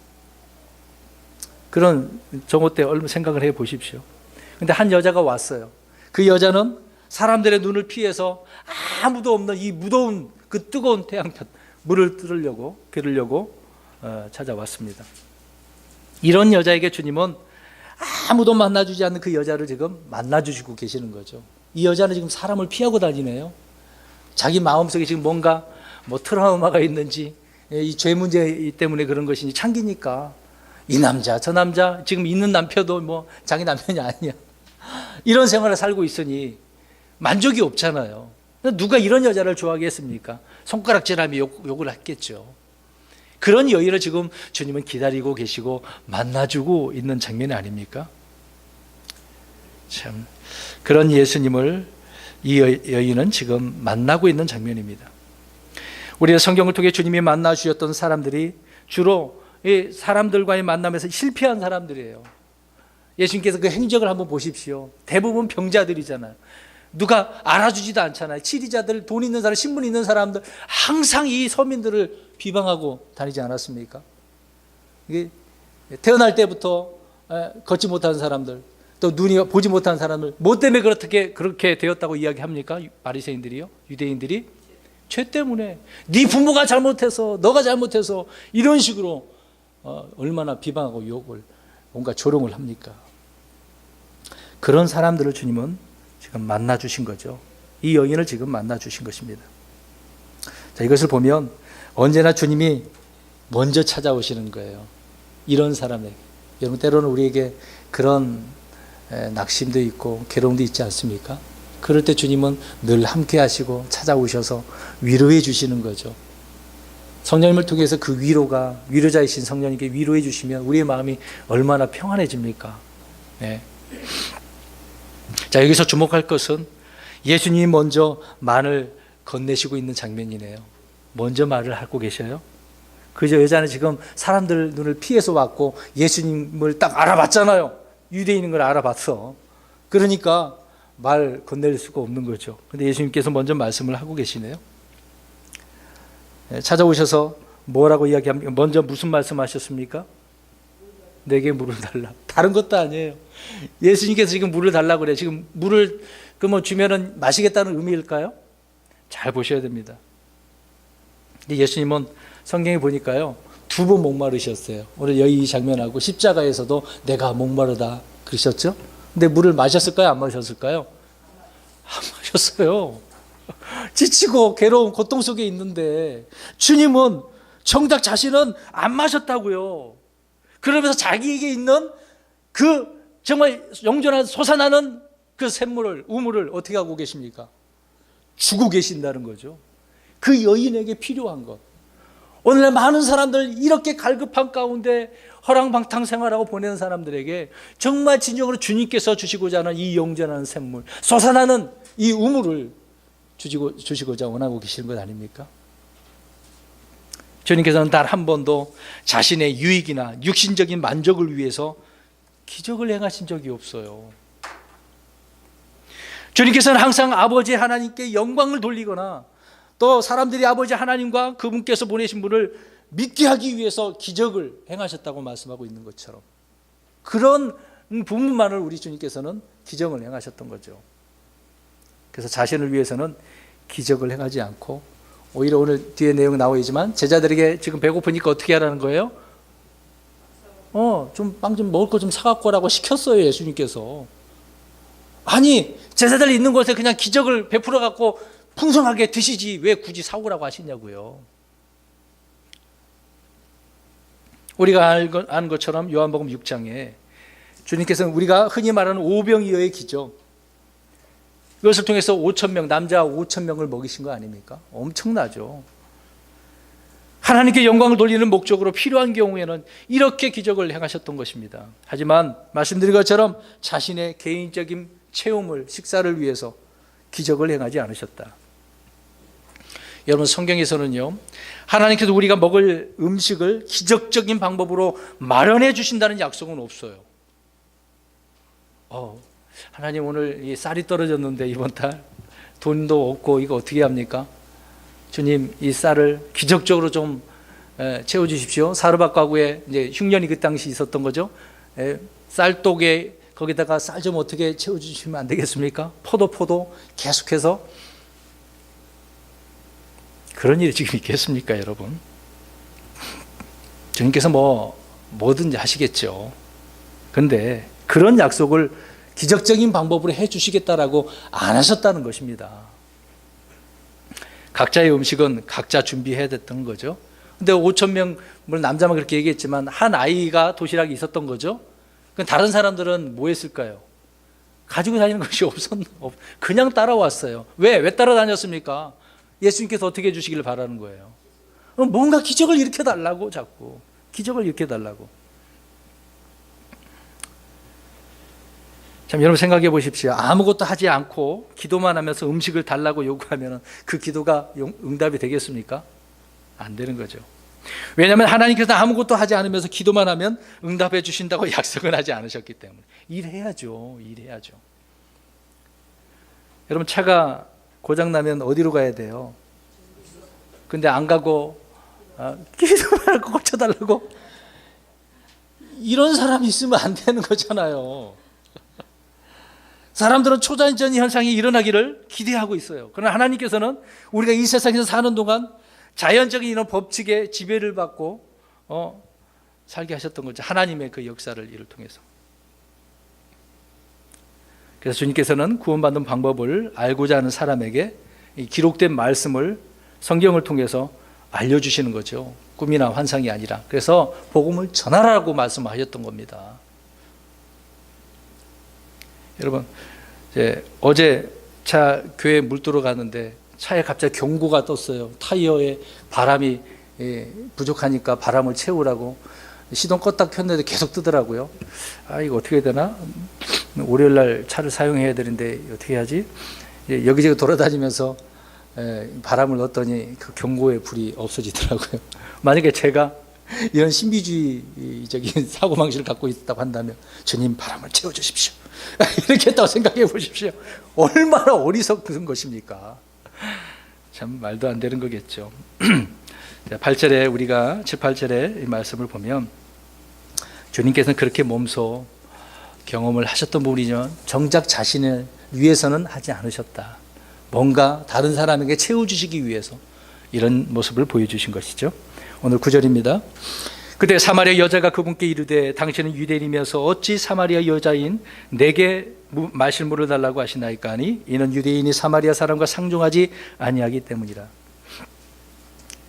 Speaker 1: 그런 정오 때 얼마 생각을 해 보십시오. 근데 한 여자가 왔어요. 그 여자는 사람들의 눈을 피해서 아무도 없는 이 무더운 그 뜨거운 태양볕 물을 기르려고 찾아왔습니다. 이런 여자에게 주님은 아무도 만나주지 않는 그 여자를 지금 만나주시고 계시는 거죠. 이 여자는 지금 사람을 피하고 다니네요. 자기 마음속에 지금 뭔가 트라우마가 있는지, 이 죄 문제 때문에 그런 것인지, 창기니까 이 남자 저 남자 지금 있는 남편도 자기 남편이 아니야, 이런 생활을 살고 있으니 만족이 없잖아요. 누가 이런 여자를 좋아하겠습니까? 손가락질하며 욕을 했겠죠. 그런 여인을 지금 주님은 기다리고 계시고 만나주고 있는 장면이 아닙니까? 참, 그런 예수님을 이 여인은 지금 만나고 있는 장면입니다. 우리의 성경을 통해 주님이 만나주셨던 사람들이 주로 이 사람들과의 만남에서 실패한 사람들이에요. 예수님께서 그 행적을 한번 보십시오. 대부분 병자들이잖아요. 누가 알아주지도 않잖아요. 치리자들, 돈 있는 사람, 신분 있는 사람들, 항상 이 서민들을 비방하고 다니지 않았습니까? 이게 태어날 때부터 걷지 못한 사람들, 또 눈이 보지 못한 사람들, 뭐 때문에 그렇게 되었다고 이야기합니까? 바리새인들이요, 유대인들이 죄 때문에, 네 부모가 잘못해서, 너가 잘못해서, 이런 식으로 얼마나 비방하고 욕을, 온갖 조롱을 합니까? 그런 사람들을 주님은 지금 만나 주신 거죠. 이 여인을 지금 만나 주신 것입니다. 자, 이것을 보면 언제나 주님이 먼저 찾아오시는 거예요. 이런 사람에게. 여러분, 때로는 우리에게 그런 낙심도 있고 괴로움도 있지 않습니까? 그럴 때 주님은 늘 함께 하시고 찾아오셔서 위로해 주시는 거죠. 성령님을 통해서 그 위로가, 위로자이신 성령님께 위로해 주시면 우리의 마음이 얼마나 평안해집니까? 네. 자, 여기서 주목할 것은 예수님이 먼저 말을 건네시고 있는 장면이네요. 먼저 말을 하고 계셔요. 그 여자는 지금 사람들 눈을 피해서 왔고 예수님을 딱 알아봤잖아요. 유대인인 걸 알아봤어. 그러니까 말 건넬 수가 없는 거죠. 근데 예수님께서 먼저 말씀을 하고 계시네요. 찾아오셔서 뭐라고 이야기합니까? 먼저 무슨 말씀하셨습니까? 내게 물을 달라. 다른 것도 아니에요. 예수님께서 지금 물을 달라고 그래요. 지금 물을 주면은 마시겠다는 의미일까요? 잘 보셔야 됩니다. 근데 예수님은 성경에 보니까요, 2번 목마르셨어요. 오늘 여기 이 장면하고 십자가에서도 내가 목마르다 그러셨죠? 근데 물을 마셨을까요? 안 마셨을까요? 안 마셨어요. 지치고 괴로운 고통 속에 있는데 주님은 정작 자신은 안 마셨다고요. 그러면서 자기에게 있는 그 정말 영존한 솟아나는 그 샘물을, 우물을 어떻게 하고 계십니까? 주고 계신다는 거죠. 그 여인에게 필요한 것. 오늘날 많은 사람들 이렇게 갈급한 가운데 허랑방탕 생활하고 보내는 사람들에게 정말 진정으로 주님께서 주시고자 하는 이 영전하는 샘물, 솟아나는 이 우물을 주시고자 원하고 계시는 것 아닙니까? 주님께서는 단 한 번도 자신의 유익이나 육신적인 만족을 위해서 기적을 행하신 적이 없어요. 주님께서는 항상 아버지 하나님께 영광을 돌리거나 또 사람들이 아버지 하나님과 그분께서 보내신 분을 믿게 하기 위해서 기적을 행하셨다고 말씀하고 있는 것처럼 그런 부분만을 우리 주님께서는 기적을 행하셨던 거죠. 그래서 자신을 위해서는 기적을 행하지 않고 오히려 오늘 뒤에 내용 나와 있지만 제자들에게 지금 배고프니까 어떻게 하라는 거예요? 좀 빵 좀 먹을 거 좀 사갖고 오라고 시켰어요, 예수님께서. 아니, 제자들 있는 곳에 그냥 기적을 베풀어 갖고 풍성하게 드시지 왜 굳이 사오라고 하시냐고요. 우리가 아는 것처럼 요한복음 6장에 주님께서는 우리가 흔히 말하는 오병이어의 기적, 이것을 통해서 5,000명, 남자 5,000명을 먹이신 거 아닙니까? 엄청나죠. 하나님께 영광을 돌리는 목적으로 필요한 경우에는 이렇게 기적을 행하셨던 것입니다. 하지만 말씀드린 것처럼 자신의 개인적인 체험을, 식사를 위해서 기적을 행하지 않으셨다. 여러분, 성경에서는요, 하나님께서 우리가 먹을 음식을 기적적인 방법으로 마련해 주신다는 약속은 없어요. 하나님, 오늘 이 쌀이 떨어졌는데 이번 달 돈도 없고 이거 어떻게 합니까? 주님, 이 쌀을 기적적으로 좀 채워주십시오. 사르밧 가구에 이제 흉년이 그 당시 있었던 거죠. 쌀독에 거기다가 쌀 좀 어떻게 채워주시면 안 되겠습니까? 포도 계속해서. 그런 일이 지금 있겠습니까, 여러분? 주님께서 뭐든지 하시겠죠. 근데 그런 약속을 기적적인 방법으로 해주시겠다라고 안 하셨다는 것입니다. 각자의 음식은 각자 준비해야 됐던 거죠. 근데 5,000명, 물론 남자만 그렇게 얘기했지만 한 아이가 도시락이 있었던 거죠. 다른 사람들은 뭐 했을까요? 가지고 다니는 것이 그냥 따라왔어요. 왜 따라다녔습니까? 예수님께서 어떻게 해주시기를 바라는 거예요. 뭔가 기적을 일으켜달라고, 자꾸 기적을 일으켜달라고. 참, 여러분 생각해 보십시오. 아무것도 하지 않고 기도만 하면서 음식을 달라고 요구하면 그 기도가 응답이 되겠습니까? 안 되는 거죠. 왜냐하면 하나님께서 아무것도 하지 않으면서 기도만 하면 응답해 주신다고 약속은 하지 않으셨기 때문에 일해야죠. 여러분, 차가 고장나면 어디로 가야 돼요? 근데 안 가고 기도만 하고 고쳐달라고? 이런 사람이 있으면 안 되는 거잖아요. 사람들은 초자연적인 현상이 일어나기를 기대하고 있어요. 그러나 하나님께서는 우리가 이 세상에서 사는 동안 자연적인 이런 법칙에 지배를 받고 살게 하셨던 거죠. 하나님의 그 역사를 이를 통해서. 그래서 주님께서는 구원받는 방법을 알고자 하는 사람에게 이 기록된 말씀을, 성경을 통해서 알려주시는 거죠. 꿈이나 환상이 아니라. 그래서 복음을 전하라고 말씀하셨던 겁니다. 여러분, 어제 차 교회에 물 뜨러 가는데 차에 갑자기 경고가 떴어요. 타이어에 바람이 부족하니까 바람을 채우라고. 시동 껐다 켰는데 계속 뜨더라고요. 이거 어떻게 해야 되나? 월요일 날 차를 사용해야 되는데 어떻게 해야지? 여기저기 돌아다니면서 바람을 넣었더니 그 경고의 불이 없어지더라고요. 만약에 제가 이런 신비주의적인 사고방식을 갖고 있다고 한다면 주님, 바람을 채워주십시오. 이렇게 했다고 생각해 보십시오. 얼마나 어리석은 것입니까? 참 말도 안 되는 거겠죠. 8절에 우리가 7, 8절에 이 말씀을 보면 주님께서는 그렇게 몸소 경험을 하셨던 분이죠. 정작 자신을 위해서는 하지 않으셨다. 뭔가 다른 사람에게 채워주시기 위해서 이런 모습을 보여주신 것이죠. 오늘 9절입니다. 그때 사마리아 여자가 그분께 이르되 당신은 유대인이면서 어찌 사마리아 여자인 내게 마실 물을 달라고 하시나이까 하니 이는 유대인이 사마리아 사람과 상종하지 아니하기 때문이라.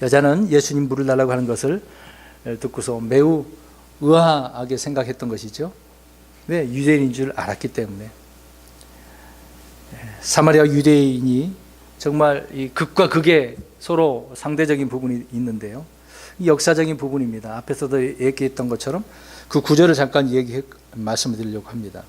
Speaker 1: 여자는 예수님 물을 달라고 하는 것을 듣고서 매우 의아하게 생각했던 것이죠. 왜? 유대인인 줄 알았기 때문에. 사마리아 유대인이 정말 이 극과 극의 서로 상대적인 부분이 있는데요. 역사적인 부분입니다. 앞에서도 얘기했던 것처럼 그 구절을 잠깐 말씀을 드리려고 합니다.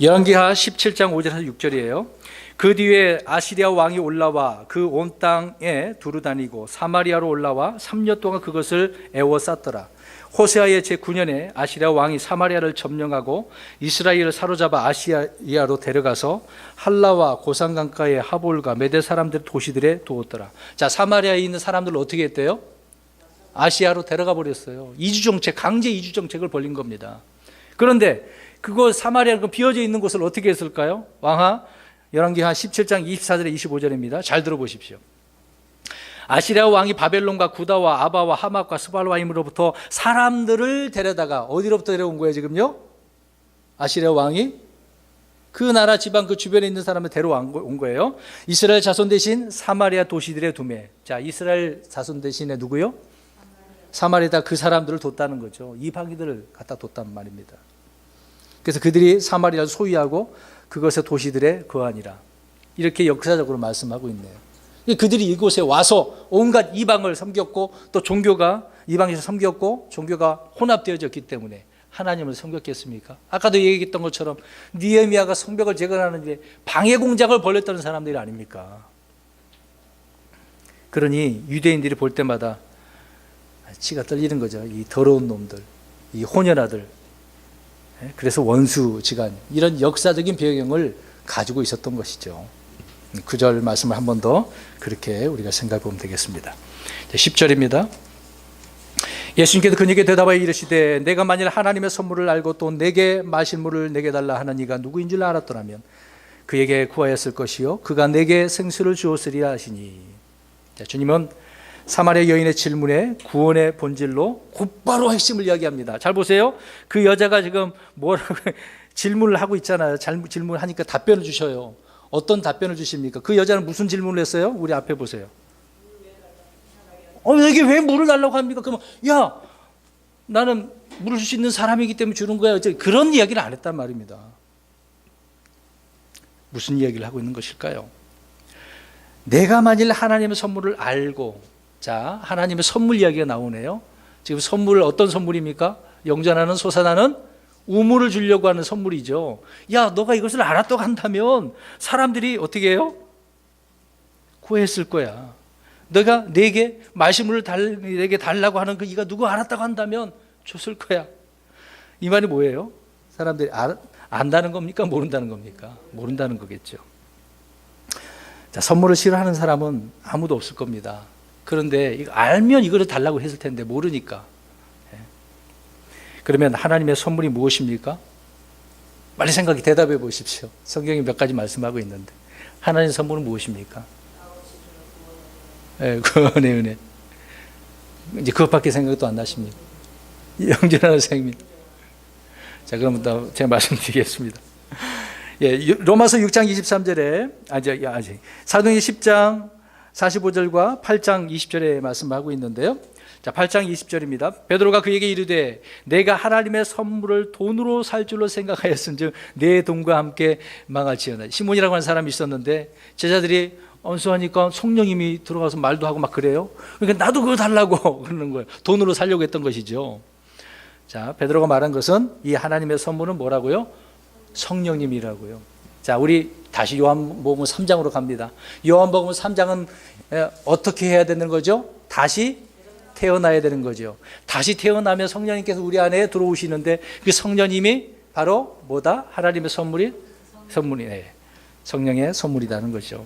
Speaker 1: 열왕기하 17장 5절에서 6절이에요. 그 뒤에 아시리아 왕이 올라와 그 온 땅에 두루 다니고 사마리아로 올라와 3년 동안 그것을 에워쌌더라. 호세아의 제9년에 아시리아 왕이 사마리아를 점령하고 이스라엘을 사로잡아 아시리아로 데려가서 할라와 고산 강가의 하볼과 메대 사람들 도시들에 두었더라. 자, 사마리아에 있는 사람들을 어떻게 했대요? 아시아로 데려가 버렸어요. 이주 정책, 강제 이주 정책을 벌린 겁니다. 그런데 그거 사마리아 그 비어져 있는 곳을 어떻게 했을까요? 왕하 열왕기하 17장 24절에 25절입니다. 잘 들어보십시오. 아시리아 왕이 바벨론과 구다와 아바와 하맛과 스발와임으로부터 사람들을 데려다가 어디로부터 데려온 거예요 지금요? 아시리아 왕이 그 나라 지방 그 주변에 있는 사람을 데려온 거예요. 이스라엘 자손 대신 사마리아 도시들에 두매. 자, 이스라엘 자손 대신에 누구요? 사마리아에다 그 사람들을 뒀다는 거죠. 이방인들을 갖다 뒀단 말입니다. 그래서 그들이 사마리아를 소유하고 그것의 도시들에 거하니라. 이렇게 역사적으로 말씀하고 있네요. 그들이 이곳에 와서 온갖 이방을 섬겼고 또 종교가 이방에서 섬겼고 종교가 혼합되어졌기 때문에 하나님을 섬겼겠습니까? 아까도 얘기했던 것처럼 느헤미야가 성벽을 재건하는데 방해 공작을 벌였다는 사람들이 아닙니까? 그러니 유대인들이 볼 때마다 치가 떨리는 거죠. 이 더러운 놈들, 이 혼혈아들. 그래서 원수지간 이런 역사적인 배경을 가지고 있었던 것이죠. 9절 말씀을 한 번 더 그렇게 우리가 생각해 보면 되겠습니다. 10절입니다. 예수님께서 그에게 대답하여 이르시되 내가 만일 하나님의 선물을 알고 또 내게 마실 물을 내게 달라 하는 이가 누구인 줄 알았더라면 그에게 구하였을 것이요 그가 내게 생수를 주었으리라 하시니. 자, 주님은 사마리아 여인의 질문에 구원의 본질로 곧바로 핵심을 이야기합니다. 잘 보세요. 그 여자가 지금 뭐라고 질문을 하고 있잖아요. 질문을 하니까 답변을 주셔요. 어떤 답변을 주십니까? 그 여자는 무슨 질문을 했어요? 우리 앞에 보세요. 내게 왜 물을 달라고 합니까? 그러면 야, 나는 물을 줄 수 있는 사람이기 때문에 주는 거야. 그런 이야기를 안 했단 말입니다. 무슨 이야기를 하고 있는 것일까요? 내가 만일 하나님의 선물을 알고, 자, 하나님의 선물 이야기가 나오네요. 지금 선물 어떤 선물입니까? 영전하는 솟아나는 우물을 주려고 하는 선물이죠. 야, 너가 이것을 알았다고 한다면 사람들이 어떻게 해요? 구했을 거야. 너가 내게 말씀을 내게 달라고 하는 그 이가 누구 알았다고 한다면 줬을 거야. 이 말이 뭐예요? 사람들이 안다는 겁니까? 모른다는 겁니까? 모른다는 거겠죠. 자, 선물을 싫어하는 사람은 아무도 없을 겁니다. 그런데 이거 알면 이거를 달라고 했을 텐데 모르니까. 그러면 하나님의 선물이 무엇입니까? 빨리 생각해 대답해 보십시오. 성경이 몇 가지 말씀하고 있는데 하나님의 선물은 무엇입니까? 구원의 은혜. 이제 그것밖에 생각도 안 나십니까? 영전하는 생명. 자, 그럼 또 제가 말씀드리겠습니다. 로마서 6장 23절에 사도행전 10장 45절과 8장 20절에 말씀하고 있는데요. 자, 8장 20절입니다. 베드로가 그에게 이르되 내가 하나님의 선물을 돈으로 살 줄로 생각하였은즉 내 돈과 함께 망할지어다. 시몬이라고 하는 사람이 있었는데 제자들이 언수하니까 성령님이 들어가서 말도 하고 막 그래요. 그러니까 나도 그거 달라고 그러는 거예요. 돈으로 살려고 했던 것이죠. 자, 베드로가 말한 것은 이 하나님의 선물은 뭐라고요? 성령님이라고요. 자, 우리 다시 요한복음 3장으로 갑니다. 요한복음 3장은 어떻게 해야 되는 거죠? 다시 태어나야 되는 거죠. 다시 태어나면 성령님께서 우리 안에 들어오시는데 그 성령님이 바로 뭐다? 하나님의 선물이네. 성령의 선물이라는 거죠.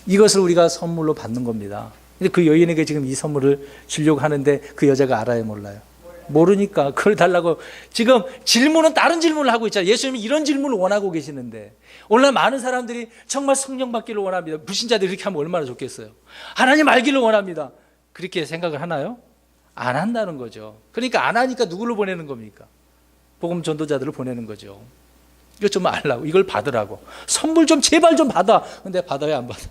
Speaker 1: 이것을 우리가 선물로 받는 겁니다. 근데 그 여인에게 지금 이 선물을 주려고 하는데 그 여자가 알아요, 몰라요? 모르니까 그걸 달라고 지금 질문은 다른 질문을 하고 있잖아요. 예수님이 이런 질문을 원하고 계시는데 오늘날 많은 사람들이 정말 성령 받기를 원합니다. 불신자들이 그렇게 하면 얼마나 좋겠어요. 하나님 알기를 원합니다. 그렇게 생각을 하나요? 안 한다는 거죠. 그러니까 안 하니까 누구를 보내는 겁니까? 복음 전도자들을 보내는 거죠. 이거 좀 알라고, 이걸 받으라고. 선물 좀 제발 좀 받아. 근데 받아야 안 받아?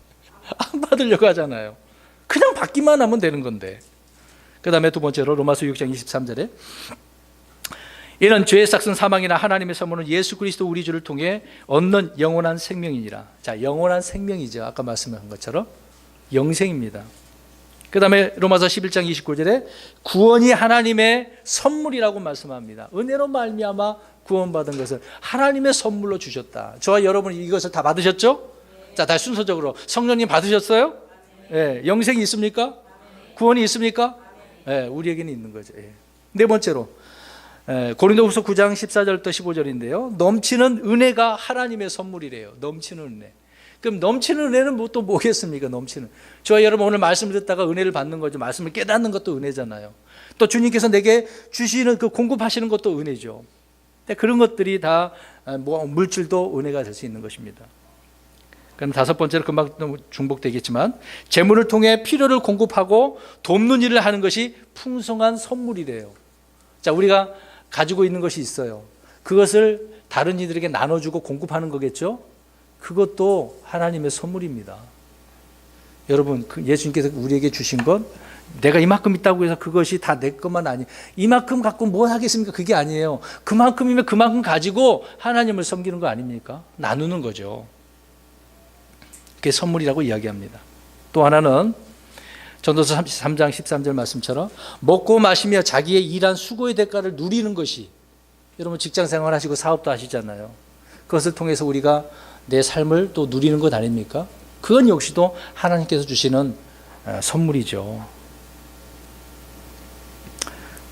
Speaker 1: 안 받으려고 하잖아요. 그냥 받기만 하면 되는 건데. 그 다음에 두 번째로 로마서 6장 23절에 이런 죄의 삭은 사망이나 하나님의 선물은 예수 그리스도 우리 주를 통해 얻는 영원한 생명이니라. 자, 영원한 생명이죠. 아까 말씀한 것처럼 영생입니다. 그 다음에 로마서 11장 29절에 구원이 하나님의 선물이라고 말씀합니다. 은혜로 말미암아 구원받은 것을 하나님의 선물로 주셨다. 저와 여러분이 이것을 다 받으셨죠? 자, 다시 순서적으로 성령님 받으셨어요? 예, 영생이 있습니까? 구원이 있습니까? 예, 우리에게는 있는 거죠. 예. 네 번째로 고린도후서 9장 14절부터 15절인데요. 넘치는 은혜가 하나님의 선물이래요. 넘치는 은혜. 그럼 넘치는 은혜는 또 뭐겠습니까? 넘치는. 저와 여러분 오늘 말씀을 듣다가 은혜를 받는 거죠. 말씀을 깨닫는 것도 은혜잖아요. 또 주님께서 내게 주시는 그 공급하시는 것도 은혜죠. 그런 것들이 다 물질도 은혜가 될 수 있는 것입니다. 그럼 다섯 번째로 금방 중복되겠지만 재물을 통해 필요를 공급하고 돕는 일을 하는 것이 풍성한 선물이래요. 자, 우리가 가지고 있는 것이 있어요. 그것을 다른 이들에게 나눠주고 공급하는 거겠죠. 그것도 하나님의 선물입니다. 여러분, 예수님께서 우리에게 주신 건 내가 이만큼 있다고 해서 그것이 다 내 것만 아니에요. 이만큼 갖고 뭘 하겠습니까? 그게 아니에요. 그만큼이면 그만큼 가지고 하나님을 섬기는 거 아닙니까? 나누는 거죠. 그게 선물이라고 이야기합니다. 또 하나는 전도서 33장 13절 말씀처럼 먹고 마시며 자기의 일한 수고의 대가를 누리는 것이, 여러분 직장 생활하시고 사업도 하시잖아요. 그것을 통해서 우리가 내 삶을 또 누리는 것 아닙니까? 그건 역시도 하나님께서 주시는 선물이죠.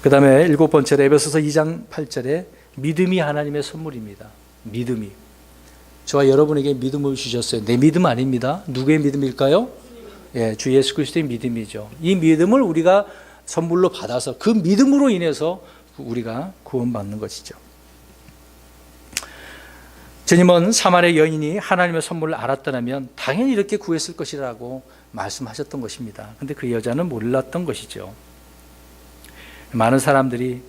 Speaker 1: 그 다음에 일곱 번째로 에베소서 2장 8절에 믿음이 하나님의 선물입니다. 믿음이. 저와 여러분에게 믿음을 주셨어요. 내 믿음 아닙니다. 누구의 믿음일까요? 예, 주 예수 그리스도의 믿음이죠. 이 믿음을 우리가 선물로 받아서 그 믿음으로 인해서 우리가 구원받는 것이죠. 주님은 사마리아 여인이 하나님의 선물을 알았더라면 당연히 이렇게 구했을 것이라고 말씀하셨던 것입니다. 그런데 그 여자는 몰랐던 것이죠. 많은 사람들이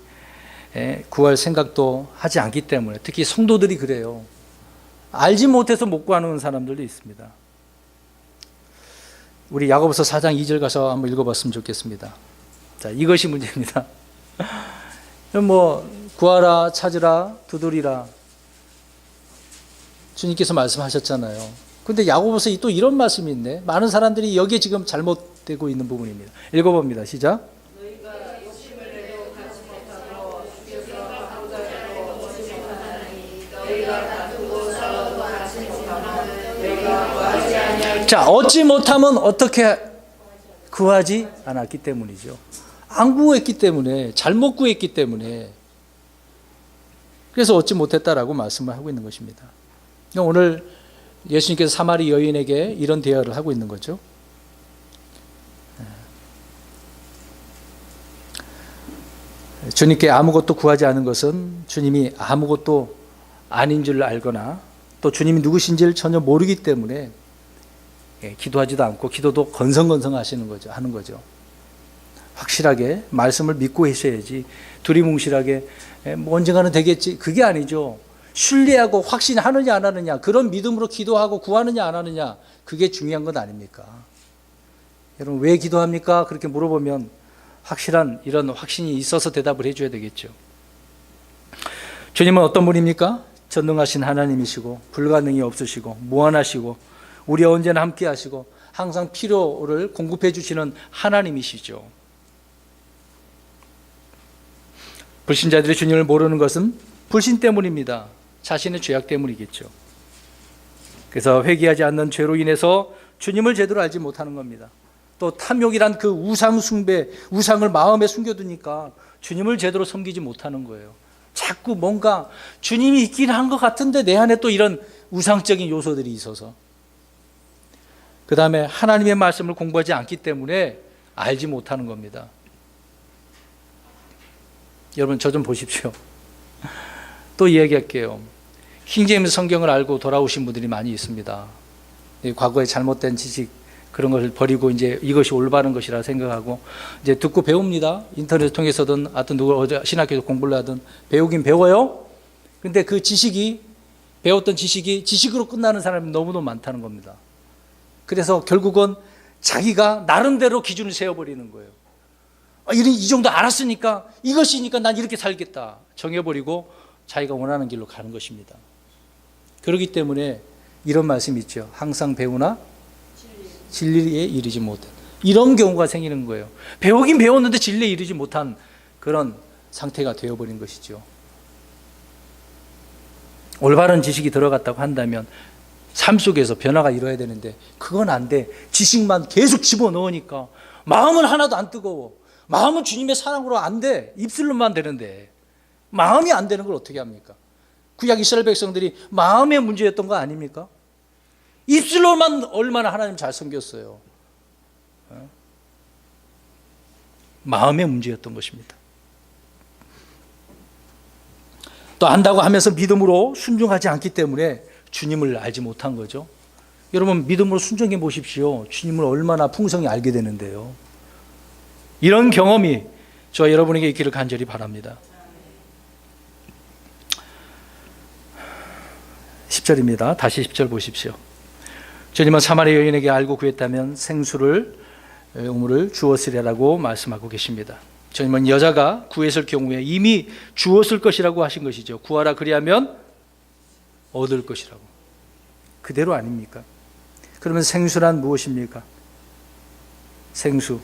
Speaker 1: 구할 생각도 하지 않기 때문에, 특히 성도들이 그래요. 알지 못해서 못 구하는 사람들도 있습니다. 우리 야고보서 4장 2절 가서 한번 읽어봤으면 좋겠습니다. 자, 이것이 문제입니다. 구하라, 찾으라, 두드리라. 주님께서 말씀하셨잖아요. 근데 야고보서 또 이런 말씀이 있네. 많은 사람들이 여기에 지금 잘못되고 있는 부분입니다. 읽어봅니다. 시작. 자, 얻지 못하면 어떻게 구하지 않았기 때문이죠. 안 구했기 때문에, 잘못 구했기 때문에, 그래서 얻지 못했다라고 말씀을 하고 있는 것입니다. 오늘 예수님께서 사마리 여인에게 이런 대화를 하고 있는 거죠. 주님께 아무것도 구하지 않은 것은 주님이 아무것도 아닌 줄 알거나 또 주님이 누구신지를 전혀 모르기 때문에 기도하지도 않고 기도도 건성건성 하는 거죠. 확실하게 말씀을 믿고 하셔야지 두리뭉실하게 언젠가는 되겠지, 그게 아니죠. 신뢰하고 확신하느냐 안 하느냐, 그런 믿음으로 기도하고 구하느냐 안 하느냐, 그게 중요한 건 아닙니까? 여러분 왜 기도합니까? 그렇게 물어보면 확실한 이런 확신이 있어서 대답을 해줘야 되겠죠. 주님은 어떤 분입니까? 전능하신 하나님이시고 불가능이 없으시고 무한하시고 우리와 언제나 함께 하시고 항상 필요를 공급해 주시는 하나님이시죠. 불신자들이 주님을 모르는 것은 불신 때문입니다. 자신의 죄악 때문이겠죠. 그래서 회개하지 않는 죄로 인해서 주님을 제대로 알지 못하는 겁니다. 또 탐욕이란 그 우상 숭배, 우상을 마음에 숨겨두니까 주님을 제대로 섬기지 못하는 거예요. 자꾸 뭔가 주님이 있긴 한 것 같은데 내 안에 또 이런 우상적인 요소들이 있어서, 그 다음에 하나님의 말씀을 공부하지 않기 때문에 알지 못하는 겁니다. 여러분 저 좀 보십시오. 또 이야기할게요. 킹제임스 성경을 알고 돌아오신 분들이 많이 있습니다. 과거에 잘못된 지식 그런 것을 버리고 이제 이것이 올바른 것이라 생각하고 이제 듣고 배웁니다. 인터넷 통해서든 하여튼 누가 신학교에서 공부를 하든 배우긴 배워요. 근데 그 지식이, 배웠던 지식이 지식으로 끝나는 사람이 너무너무 많다는 겁니다. 그래서 결국은 자기가 나름대로 기준을 세워버리는 거예요. 이 정도 알았으니까 이것이니까 난 이렇게 살겠다 정해버리고 자기가 원하는 길로 가는 것입니다. 그렇기 때문에 이런 말씀이 있죠. 항상 배우나 진리에 이르지 못한, 이런 경우가 생기는 거예요. 배우긴 배웠는데 진리에 이르지 못한 그런 상태가 되어버린 것이죠. 올바른 지식이 들어갔다고 한다면 삶 속에서 변화가 일어야 되는데 그건 안 돼. 지식만 계속 집어넣으니까 마음은 하나도 안 뜨거워. 마음은 주님의 사랑으로 안 돼. 입술로만 되는데 마음이 안 되는 걸 어떻게 합니까? 구약 이스라엘 백성들이 마음의 문제였던 거 아닙니까? 입술로만 얼마나 하나님 잘 섬겼어요. 마음의 문제였던 것입니다. 또 안다고 하면서 믿음으로 순종하지 않기 때문에 주님을 알지 못한 거죠. 여러분 믿음으로 순종해 보십시오. 주님을 얼마나 풍성히 알게 되는데요. 이런 경험이 저와 여러분에게 있기를 간절히 바랍니다. 10절입니다. 다시 10절 보십시오. 주님은 사마리아 여인에게 알고 구했다면 생수를 우물을 주었으리라고 말씀하고 계십니다. 주님은 여자가 구했을 경우에 이미 주었을 것이라고 하신 것이죠. 구하라 그리하면 얻을 것이라고. 그대로 아닙니까? 그러면 생수란 무엇입니까? 생수.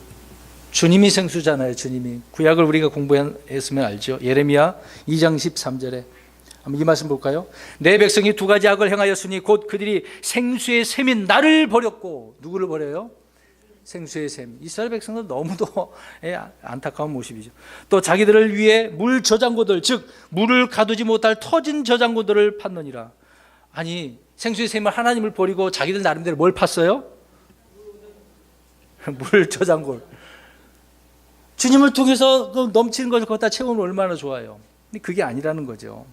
Speaker 1: 주님이 생수잖아요. 주님이. 구약을 우리가 공부했으면 알죠. 예레미야 2장 13절에 한번 이 말씀 볼까요? 내 백성이 두 가지 악을 행하였으니 곧 그들이 생수의 샘인 나를 버렸고. 누구를 버려요? 생수의 샘. 이스라엘 백성은 너무도 안타까운 모습이죠. 또 자기들을 위해 물 저장고들, 즉 물을 가두지 못할 터진 저장고들을 팠느니라. 아니 생수의 샘을 하나님을 버리고 자기들 나름대로 뭘 팠어요? 물 저장고를. 주님을 통해서 넘치는 것을 거기다 채우면 얼마나 좋아요. 근데 그게 아니라는 거죠.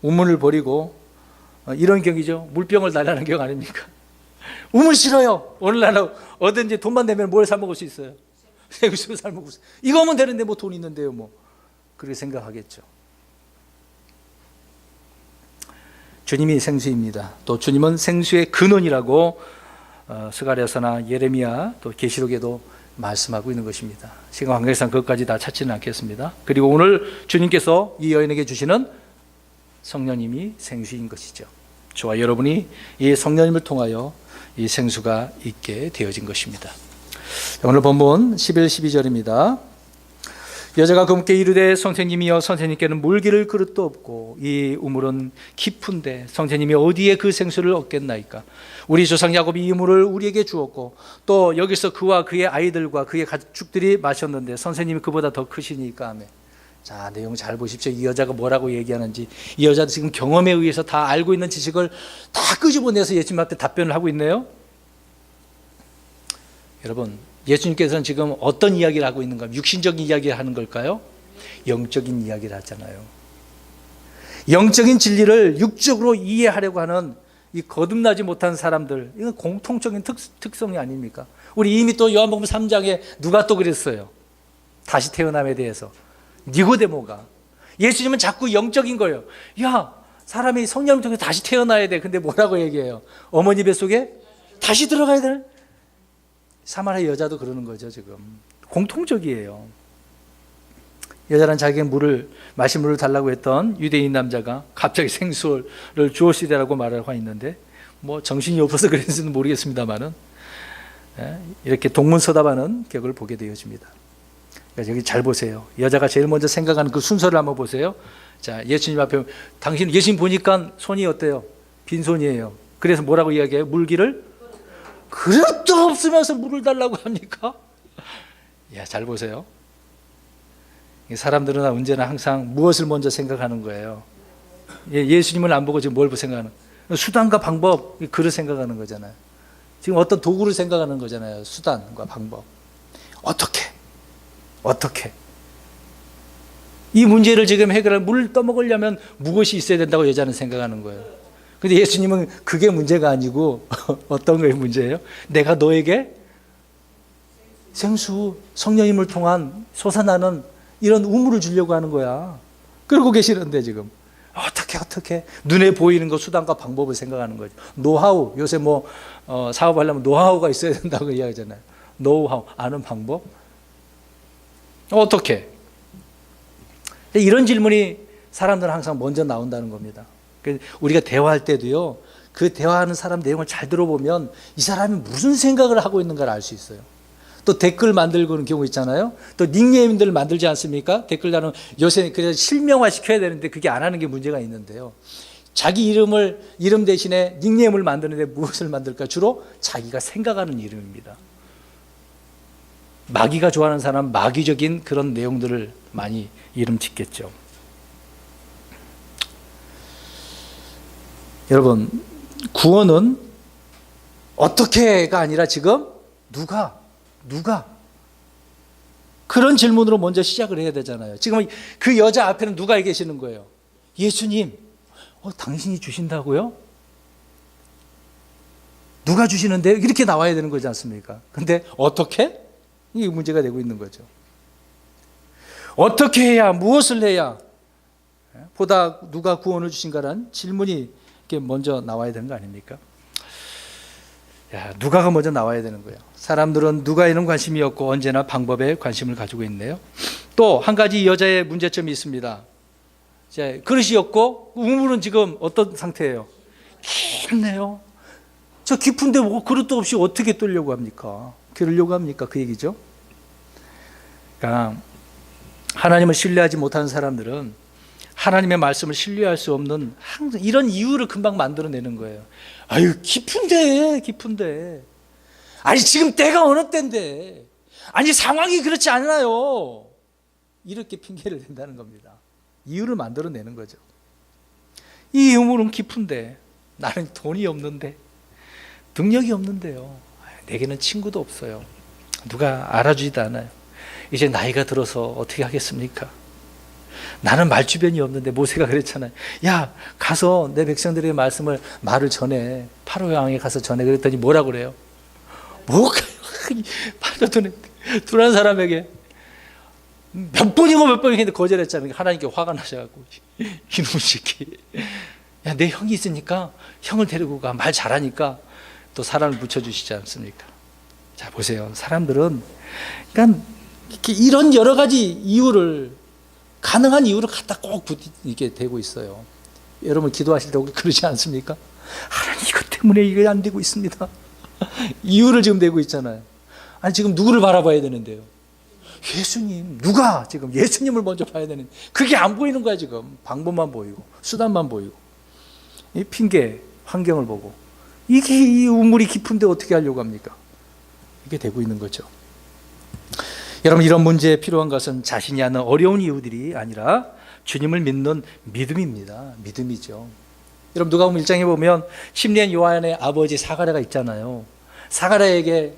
Speaker 1: 우물을 버리고 이런 격이죠. 물병을 달라는 격 아닙니까? 우물 싫어요. 오늘날 어든지 돈만 내면 뭘 사 먹을 수 있어요? 생수 사 먹을 수 있어요. 이거 하면 되는데 뭐 돈 있는데요 뭐. 그렇게 생각하겠죠. 주님이 생수입니다. 또 주님은 생수의 근원이라고 스가랴서나 예레미야 또 계시록에도 말씀하고 있는 것입니다. 시간 관계상 그것까지 다 찾지는 않겠습니다. 그리고 오늘 주님께서 이 여인에게 주시는 성령님이 생수인 것이죠. 저와 여러분이 이 성령님을 통하여 이 생수가 있게 되어진 것입니다. 오늘 본문 11, 12절입니다. 여자가 그분께 이르되 선생님이여 선생님께는 물기를 그릇도 없고 이 우물은 깊은데 선생님이 어디에 그 생수를 얻겠나이까? 우리 조상 야곱이 이 물을 우리에게 주었고 또 여기서 그와 그의 아이들과 그의 가축들이 마셨는데 선생님이 그보다 더 크시니까 하며. 자, 내용 잘 보십시오. 이 여자가 뭐라고 얘기하는지. 이 여자도 지금 경험에 의해서 다 알고 있는 지식을 다 끄집어내서 예수님 앞에 답변을 하고 있네요. 여러분, 예수님께서는 지금 어떤 이야기를 하고 있는가? 육신적인 이야기를 하는 걸까요? 영적인 이야기를 하잖아요. 영적인 진리를 육적으로 이해하려고 하는 이 거듭나지 못한 사람들, 이건 공통적인 특성이 아닙니까? 우리 이미 또 요한복음 3장에 누가 또 그랬어요? 다시 태어남에 대해서. 니고데모가. 예수님은 자꾸 영적인 거예요. 야, 사람이 성령을 통해 다시 태어나야 돼. 근데 뭐라고 얘기해요? 어머니 뱃속에 다시 들어가야 돼. 사마리아 여자도 그러는 거죠. 지금 공통적이에요. 여자는 자기에게 마실 물을 달라고 했던 유대인 남자가 갑자기 생수를 주었으리라고 말하고 있는데 뭐 정신이 없어서 그랬는지는 모르겠습니다만은 이렇게 동문서답하는 격을 보게 되어집니다. 그러니까 여기 잘 보세요. 여자가 제일 먼저 생각하는 그 순서를 한번 보세요. 자, 예수님 앞에 당신 예수님 보니까 손이 어때요? 빈손이에요. 그래서 뭐라고 이야기해요? 물기를 그릇도 없으면서 물을 달라고 합니까? 야, 잘 보세요. 사람들은 언제나 항상 무엇을 먼저 생각하는 거예요? 예수님은 안 보고 지금 뭘 생각하는? 수단과 방법, 그릇 생각하는 거잖아요. 지금 어떤 도구를 생각하는 거잖아요. 수단과 방법. 어떻게? 이 문제를 지금 해결할 물 떠먹으려면 무엇이 있어야 된다고 여자는 생각하는 거예요. 근데 예수님은 그게 문제가 아니고 어떤 거의 문제예요? 내가 너에게 생수, 성령님을 통한 솟아나는 이런 우물을 주려고 하는 거야. 그러고 계시는데 지금 어떻게 눈에 보이는 거 수단과 방법을 생각하는 거죠. 노하우, 요새 뭐 사업하려면 노하우가 있어야 된다고 이야기하잖아요. 노하우, 아는 방법. 어떻게? 이런 질문이 사람들은 항상 먼저 나온다는 겁니다. 우리가 대화할 때도요, 그 대화하는 사람 내용을 잘 들어보면 이 사람이 무슨 생각을 하고 있는가를 알 수 있어요. 또 댓글 만들고 하는 경우 있잖아요. 또 닉네임들을 만들지 않습니까? 댓글 나는 요새 그냥 실명화 시켜야 되는데 그게 안 하는 게 문제가 있는데요. 자기 이름 대신에 닉네임을 만드는데 무엇을 만들까? 주로 자기가 생각하는 이름입니다. 마귀가 좋아하는 사람은 마귀적인 그런 내용들을 많이 이름 짓겠죠. 여러분, 구원은 어떻게가 아니라 지금 누가 그런 질문으로 먼저 시작을 해야 되잖아요. 지금 그 여자 앞에는 누가 계시는 거예요? 예수님. 당신이 주신다고요? 누가 주시는데? 이렇게 나와야 되는 거지 않습니까? 근데 어떻게? 이게 문제가 되고 있는 거죠. 어떻게 해야, 무엇을 해야 보다 누가 구원을 주신가라는 질문이 이렇게 먼저 나와야 되는 거 아닙니까? 누가가 먼저 나와야 되는 거예요. 사람들은 누가에는 관심이 없고 언제나 방법에 관심을 가지고 있네요. 또 한 가지 이 여자의 문제점이 있습니다. 그릇이 없고 우물은 지금 어떤 상태예요? 깊네요. 저 깊은데 뭐 그릇도 없이 어떻게 뜨려고 합니까? 그러려고 합니까? 그 얘기죠. 그러니까 하나님을 신뢰하지 못하는 사람들은 하나님의 말씀을 신뢰할 수 없는 항상 이런 이유를 금방 만들어내는 거예요. 아유, 깊은데. 아니, 지금 때가 어느 때인데. 아니, 상황이 그렇지 않아요. 이렇게 핑계를 댄다는 겁니다. 이유를 만들어내는 거죠. 이 우물은 깊은데 나는 돈이 없는데 능력이 없는데요. 내게는 친구도 없어요. 누가 알아주지도 않아요. 이제 나이가 들어서 어떻게 하겠습니까? 나는 말주변이 없는데. 모세가 그랬잖아요. 야, 가서 내 백성들의 말을 전해. 파로 왕에 가서 전해. 그랬더니 뭐라고 그래요? 뭐가 두란 사람에게 몇 번이고 했는데 거절했잖아요. 하나님께 화가 나셔갖고 이놈의 새끼, 야, 내 형이 있으니까 형을 데리고 가. 말 잘하니까 또 사람을 붙여주시지 않습니까? 자, 보세요. 사람들은 그러니까 이런 여러 가지 이유를, 가능한 이유를 갖다 꼭 이렇게 대고 있어요. 여러분 기도하실 때 그러지 않습니까? 하나님, 이것 때문에 이게 안 되고 있습니다. 이유를 지금 대고 있잖아요. 아니, 지금 누구를 바라봐야 되는데요? 예수님. 누가 지금 예수님을 먼저 봐야 되는, 그게 안 보이는 거야. 지금 방법만 보이고 수단만 보이고 이 핑계, 환경을 보고 이게 이 우물이 깊은데 어떻게 하려고 합니까? 이게 되고 있는 거죠. 여러분, 이런 문제에 필요한 것은 자신이 하는 어려운 이유들이 아니라 주님을 믿는 믿음입니다. 믿음이죠. 여러분, 누가복음 1장에 보면 심리한 요한의 아버지 사가랴가 있잖아요. 사가랴에게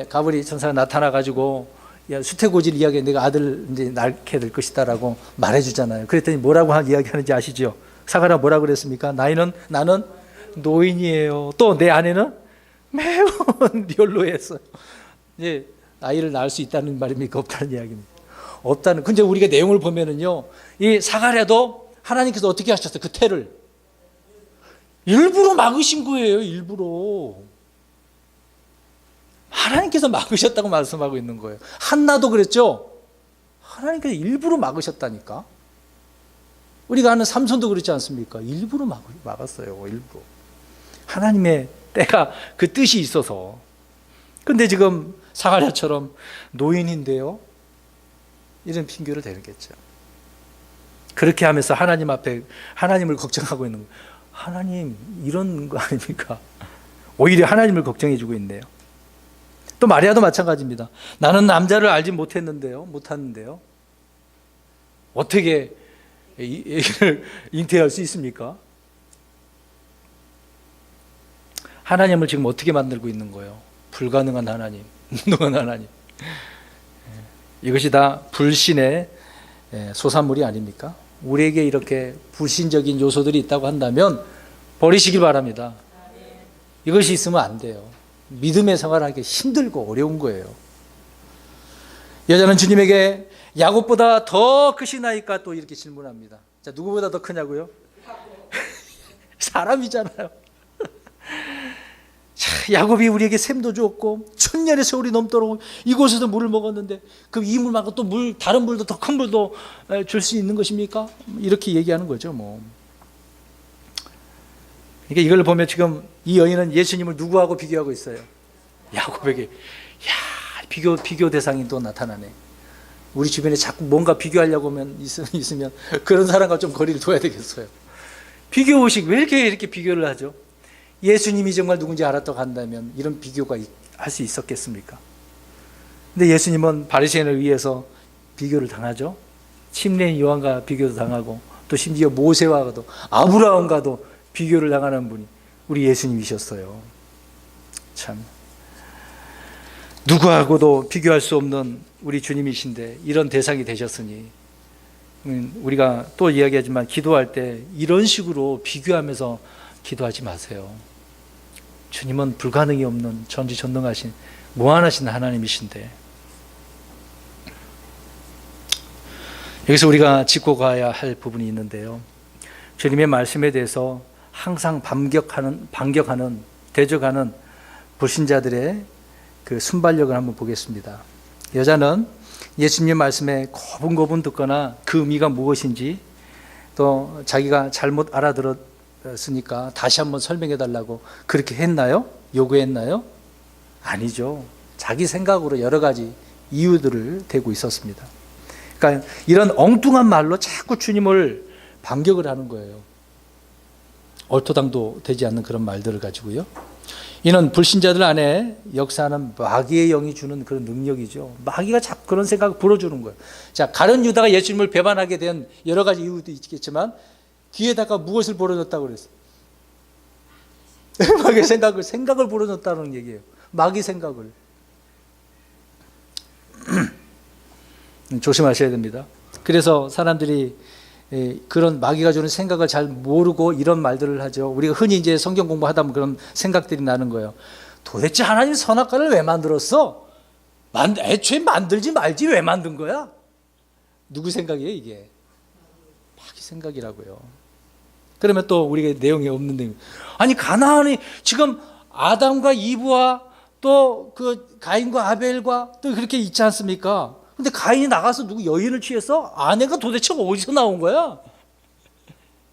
Speaker 1: 가브리 천사가 나타나 가지고 수태고지를 이야기해, 내가 아들 이제 낳게 될 것이다라고 말해주잖아요. 그랬더니 뭐라고 이야기하는지 아시죠? 사가랴 뭐라고 그랬습니까? 나는 노인이에요. 또 내 아내는 매우 연로했어요. 이제 아이를 낳을 수 있다는 말입니까? 없다는 이야기입니다. 없다는. 근데 우리가 내용을 보면은요, 이 사가랴도 하나님께서 어떻게 하셨어요? 그 태를 일부러 막으신 거예요. 일부러. 하나님께서 막으셨다고 말씀하고 있는 거예요. 한나도 그랬죠? 하나님께서 일부러 막으셨다니까. 우리가 아는 삼손도 그렇지 않습니까? 일부러 막았어요. 일부러. 하나님의 때가, 그 뜻이 있어서. 근데 지금 사가랴처럼 노인인데요, 이런 핑계를 대겠죠. 그렇게 하면서 하나님 앞에 하나님을 걱정하고 있는 거예요. 하나님, 이런 거 아닙니까? 오히려 하나님을 걱정해 주고 있네요. 또 마리아도 마찬가지입니다. 나는 남자를 알지 못했는데요. 어떻게 애기를 잉태할 수 있습니까? 하나님을 지금 어떻게 만들고 있는 거예요? 불가능한 하나님, 무능한 하나님. 이것이 다 불신의 소산물이 아닙니까? 우리에게 이렇게 불신적인 요소들이 있다고 한다면 버리시길 바랍니다. 이것이 있으면 안 돼요. 믿음의 생활하기 힘들고 어려운 거예요. 여자는 주님에게 야곱보다 더 크시나이까? 또 이렇게 질문합니다. 자, 누구보다 더 크냐고요? 사람이잖아요. 자, 야곱이 우리에게 샘도 주었고 천년의 세월이 넘도록 이곳에서 물을 먹었는데 그 이 물 말고 또 다른 물도, 더 큰 물도 줄 수 있는 것입니까? 이렇게 얘기하는 거죠. 그러니까 이걸 보면 지금 이 여인은 예수님을 누구하고 비교하고 있어요? 야곱에게. 야, 비교 대상이 또 나타나네. 우리 주변에 자꾸 뭔가 비교하려고 하면 있으면 그런 사람과 좀 거리를 둬야 되겠어요. 비교의식 왜 이렇게 비교를 하죠? 예수님이 정말 누군지 알았다고 한다면 이런 비교가 할 수 있었겠습니까? 근데 예수님은 바리새인을 의해서 비교를 당하죠. 침례인 요한과 비교도 당하고 또 심지어 모세와도 아브라함과도 비교를 당하는 분이 우리 예수님이셨어요. 참 누구하고도 비교할 수 없는 우리 주님이신데 이런 대상이 되셨으니 우리가 또 이야기하지만 기도할 때 이런 식으로 비교하면서 기도하지 마세요. 주님은 불가능이 없는 전지전능하신 무한하신 하나님이신데 여기서 우리가 짚고 가야 할 부분이 있는데요. 주님의 말씀에 대해서 항상 반격하는 대적하는 불신자들의 그 순발력을 한번 보겠습니다. 여자는 예수님 말씀에 고분고분 듣거나 그 의미가 무엇인지 또 자기가 잘못 알아들었으니까 다시 한번 설명해 달라고 그렇게 했나요? 요구했나요? 아니죠. 자기 생각으로 여러 가지 이유들을 대고 있었습니다. 그러니까 이런 엉뚱한 말로 자꾸 주님을 반격을 하는 거예요. 얼토당도 되지 않는 그런 말들을 가지고요. 이는 불신자들 안에 역사하는 마귀의 영이 주는 그런 능력이죠. 마귀가 자꾸 그런 생각을 불어주는 거예요. 자, 가룟 유다가 예수님을 배반하게 된 여러 가지 이유도 있겠지만 귀에다가 무엇을 불어넣었다고 그랬어요? 마귀의 생각을 불어넣었다는 얘기예요. 마귀 생각을. 조심하셔야 됩니다. 그래서 사람들이 그런 마귀가 주는 생각을 잘 모르고 이런 말들을 하죠. 우리가 흔히 이제 성경 공부하다 보면 그런 생각들이 나는 거예요. 도대체 하나님 선악과를 왜 만들었어? 애초에 만들지 말지 왜 만든 거야? 누구 생각이에요 이게? 마귀 생각이라고요. 그러면 또 우리가 내용이 없는데 아니 가나안이 지금 아담과 이브와 또 그 가인과 아벨과 또 그렇게 있지 않습니까? 근데 가인이 나가서 누구 여인을 취해서 아내가 도대체 어디서 나온 거야?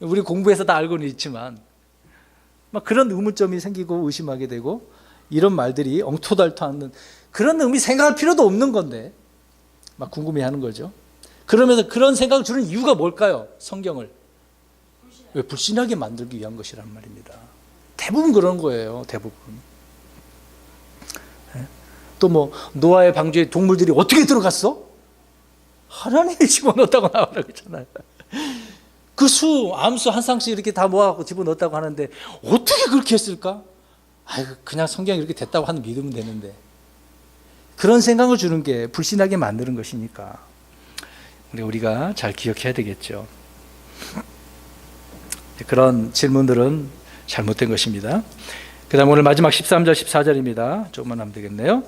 Speaker 1: 우리 공부해서 다 알고는 있지만 막 그런 의문점이 생기고 의심하게 되고 이런 말들이 엉토달토하는 그런 의미 생각할 필요도 없는 건데 막 궁금해하는 거죠. 그러면서 그런 생각을 주는 이유가 뭘까요? 성경을 왜 불신하게 만들기 위한 것이란 말입니다. 대부분 그런 거예요. 대부분. 또 뭐 노아의 방주에 동물들이 어떻게 들어갔어? 하나님이 집어넣었다고 나오라고 했잖아요. 그 암수 한 쌍씩 이렇게 다 모아갖고 집어넣었다고 하는데 어떻게 그렇게 했을까? 그냥 성경이 이렇게 됐다고 하는 믿으면 되는데 그런 생각을 주는 게 불신하게 만드는 것이니까 우리가 잘 기억해야 되겠죠. 그런 질문들은 잘못된 것입니다. 그 다음 오늘 마지막 13절 14절입니다. 조금만 하면 되겠네요.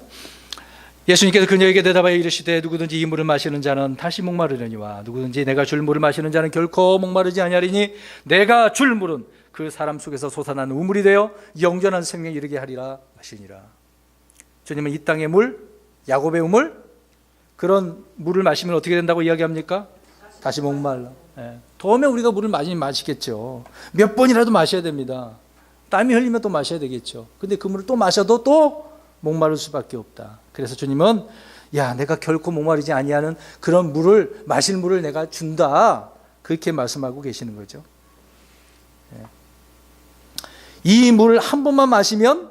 Speaker 1: 예수님께서 그녀에게 대답하여 이르시되 누구든지 이 물을 마시는 자는 다시 목마르려니와 누구든지 내가 줄 물을 마시는 자는 결코 목마르지 아니하리니 내가 줄 물은 그 사람 속에서 솟아나는 우물이 되어 영원한 생명에 이르게 하리라 하시니라. 주님은 이 땅의 물, 야곱의 우물, 그런 물을 마시면 어떻게 된다고 이야기합니까? 다시 목말라. 더우면 우리가 물을 많이 마시겠죠. 몇 번이라도 마셔야 됩니다. 땀이 흘리면 또 마셔야 되겠죠. 근데 그 물을 또 마셔도 또 목마를 수밖에 없다. 그래서 주님은 내가 결코 목마르지 아니하는 그런 물을 마실 물을 내가 준다. 그렇게 말씀하고 계시는 거죠. 이 물을 한 번만 마시면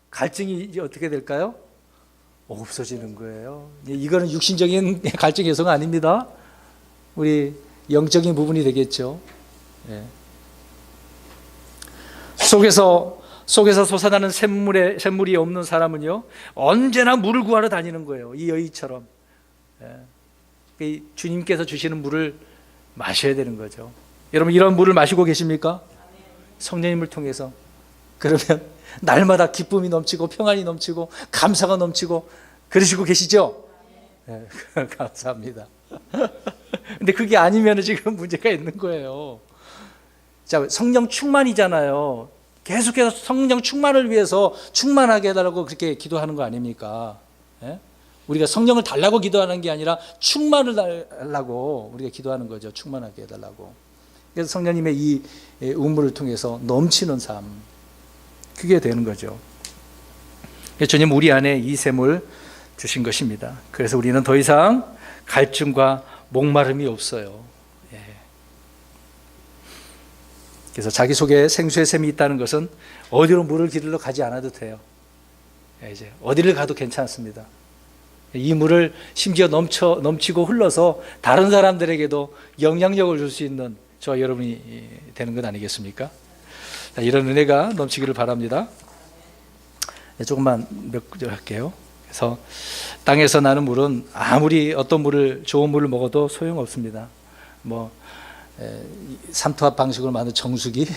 Speaker 1: 갈증이 이제 어떻게 될까요? 없어지는 거예요. 이거는 육신적인 갈증 해소가 아닙니다. 우리 영적인 부분이 되겠죠. 속에서 솟아나는 샘물이 없는 사람은요 언제나 물을 구하러 다니는 거예요. 이 여인처럼. 주님께서 주시는 물을 마셔야 되는 거죠. 여러분 이런 물을 마시고 계십니까? 성령님을 통해서. 그러면 날마다 기쁨이 넘치고 평안이 넘치고 감사가 넘치고 그러시고 계시죠? 감사합니다. 근데 그게 아니면 지금 문제가 있는 거예요. 자, 성령 충만이잖아요. 계속해서 성령 충만을 위해서 충만하게 해달라고 그렇게 기도하는 거 아닙니까? 우리가 성령을 달라고 기도하는 게 아니라 충만을 달라고 우리가 기도하는 거죠. 충만하게 해달라고. 그래서 성령님의 이 우물을 통해서 넘치는 삶, 그게 되는 거죠. 주님 우리 안에 이 샘을 주신 것입니다. 그래서 우리는 더 이상 갈증과 목마름이 없어요. 그래서 자기 속에 생수의 샘이 있다는 것은 어디로 물을 기르러 가지 않아도 돼요. 이제 어디를 가도 괜찮습니다. 이 물을 심지어 넘치고 흘러서 다른 사람들에게도 영향력을 줄 수 있는 저와 여러분이 되는 것 아니겠습니까? 이런 은혜가 넘치기를 바랍니다. 조금만 몇 구절 할게요. 그래서 땅에서 나는 물은 아무리 어떤 물을 좋은 물을 먹어도 소용없습니다. 뭐 삼투압 방식으로 만든 정수기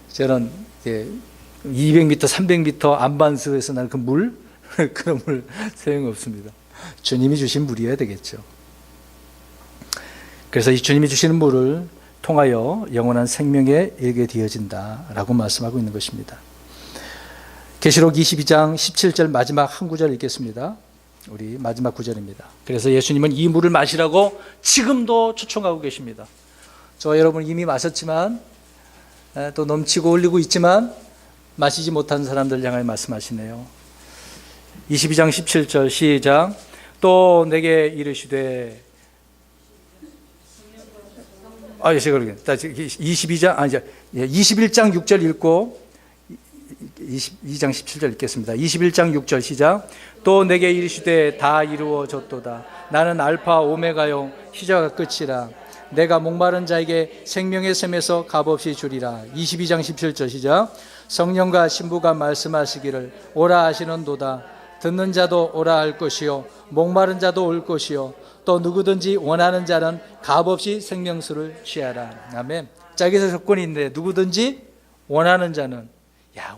Speaker 1: 저는 200m, 300m 안반수에서 나는 그 물 그런 물 소용없습니다. 주님이 주신 물이어야 되겠죠. 그래서 이 주님이 주시는 물을 통하여 영원한 생명에 이르게 되어진다라고 말씀하고 있는 것입니다. 계시록 22장 17절 마지막 한 구절 읽겠습니다. 우리 마지막 구절입니다. 그래서 예수님은 이 물을 마시라고 지금도 초청하고 계십니다. 저와 여러분 이미 마셨지만 또 넘치고 흘리고 있지만 마시지 못한 사람들 향하여 말씀하시네요. 22장 17절 시작. 또 내게 이르시되 21장 6절 읽고 22장 17절 읽겠습니다. 21장 6절 시작. 또 내게 이르시되 다 이루어졌도다. 나는 알파 오메가요 시작과 끝이라. 내가 목마른 자에게 생명의 샘에서 값없이 주리라. 22장 17절 시작. 성령과 신부가 말씀하시기를 오라 하시는도다. 듣는 자도 오라 할 것이요 목마른 자도 올 것이요 또 누구든지 원하는 자는 값없이 생명수를 취하라. 아멘. 자, 여기서 조건이 있는데 누구든지 원하는 자는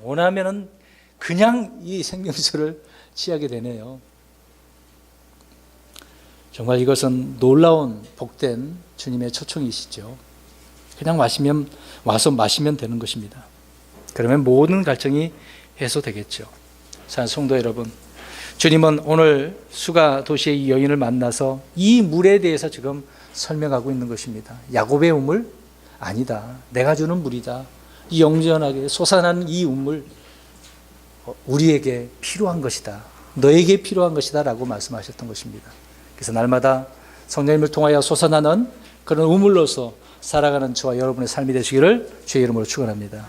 Speaker 1: 원하면은 그냥 이 생명수를 취하게 되네요. 정말 이것은 놀라운 복된 주님의 초청이시죠. 그냥 와서 마시면 되는 것입니다. 그러면 모든 갈증이 해소되겠죠. 자, 성도 여러분, 주님은 오늘 수가 도시의 이 여인을 만나서 이 물에 대해서 지금 설명하고 있는 것입니다. 야곱의 우물? 아니다. 내가 주는 물이다. 이 영원하게 솟아나는 이 우물 우리에게 필요한 것이다. 너에게 필요한 것이다 라고 말씀하셨던 것입니다. 그래서 날마다 성령님을 통하여 솟아나는 그런 우물로서 살아가는 저와 여러분의 삶이 되시기를 주의 이름으로 축원합니다.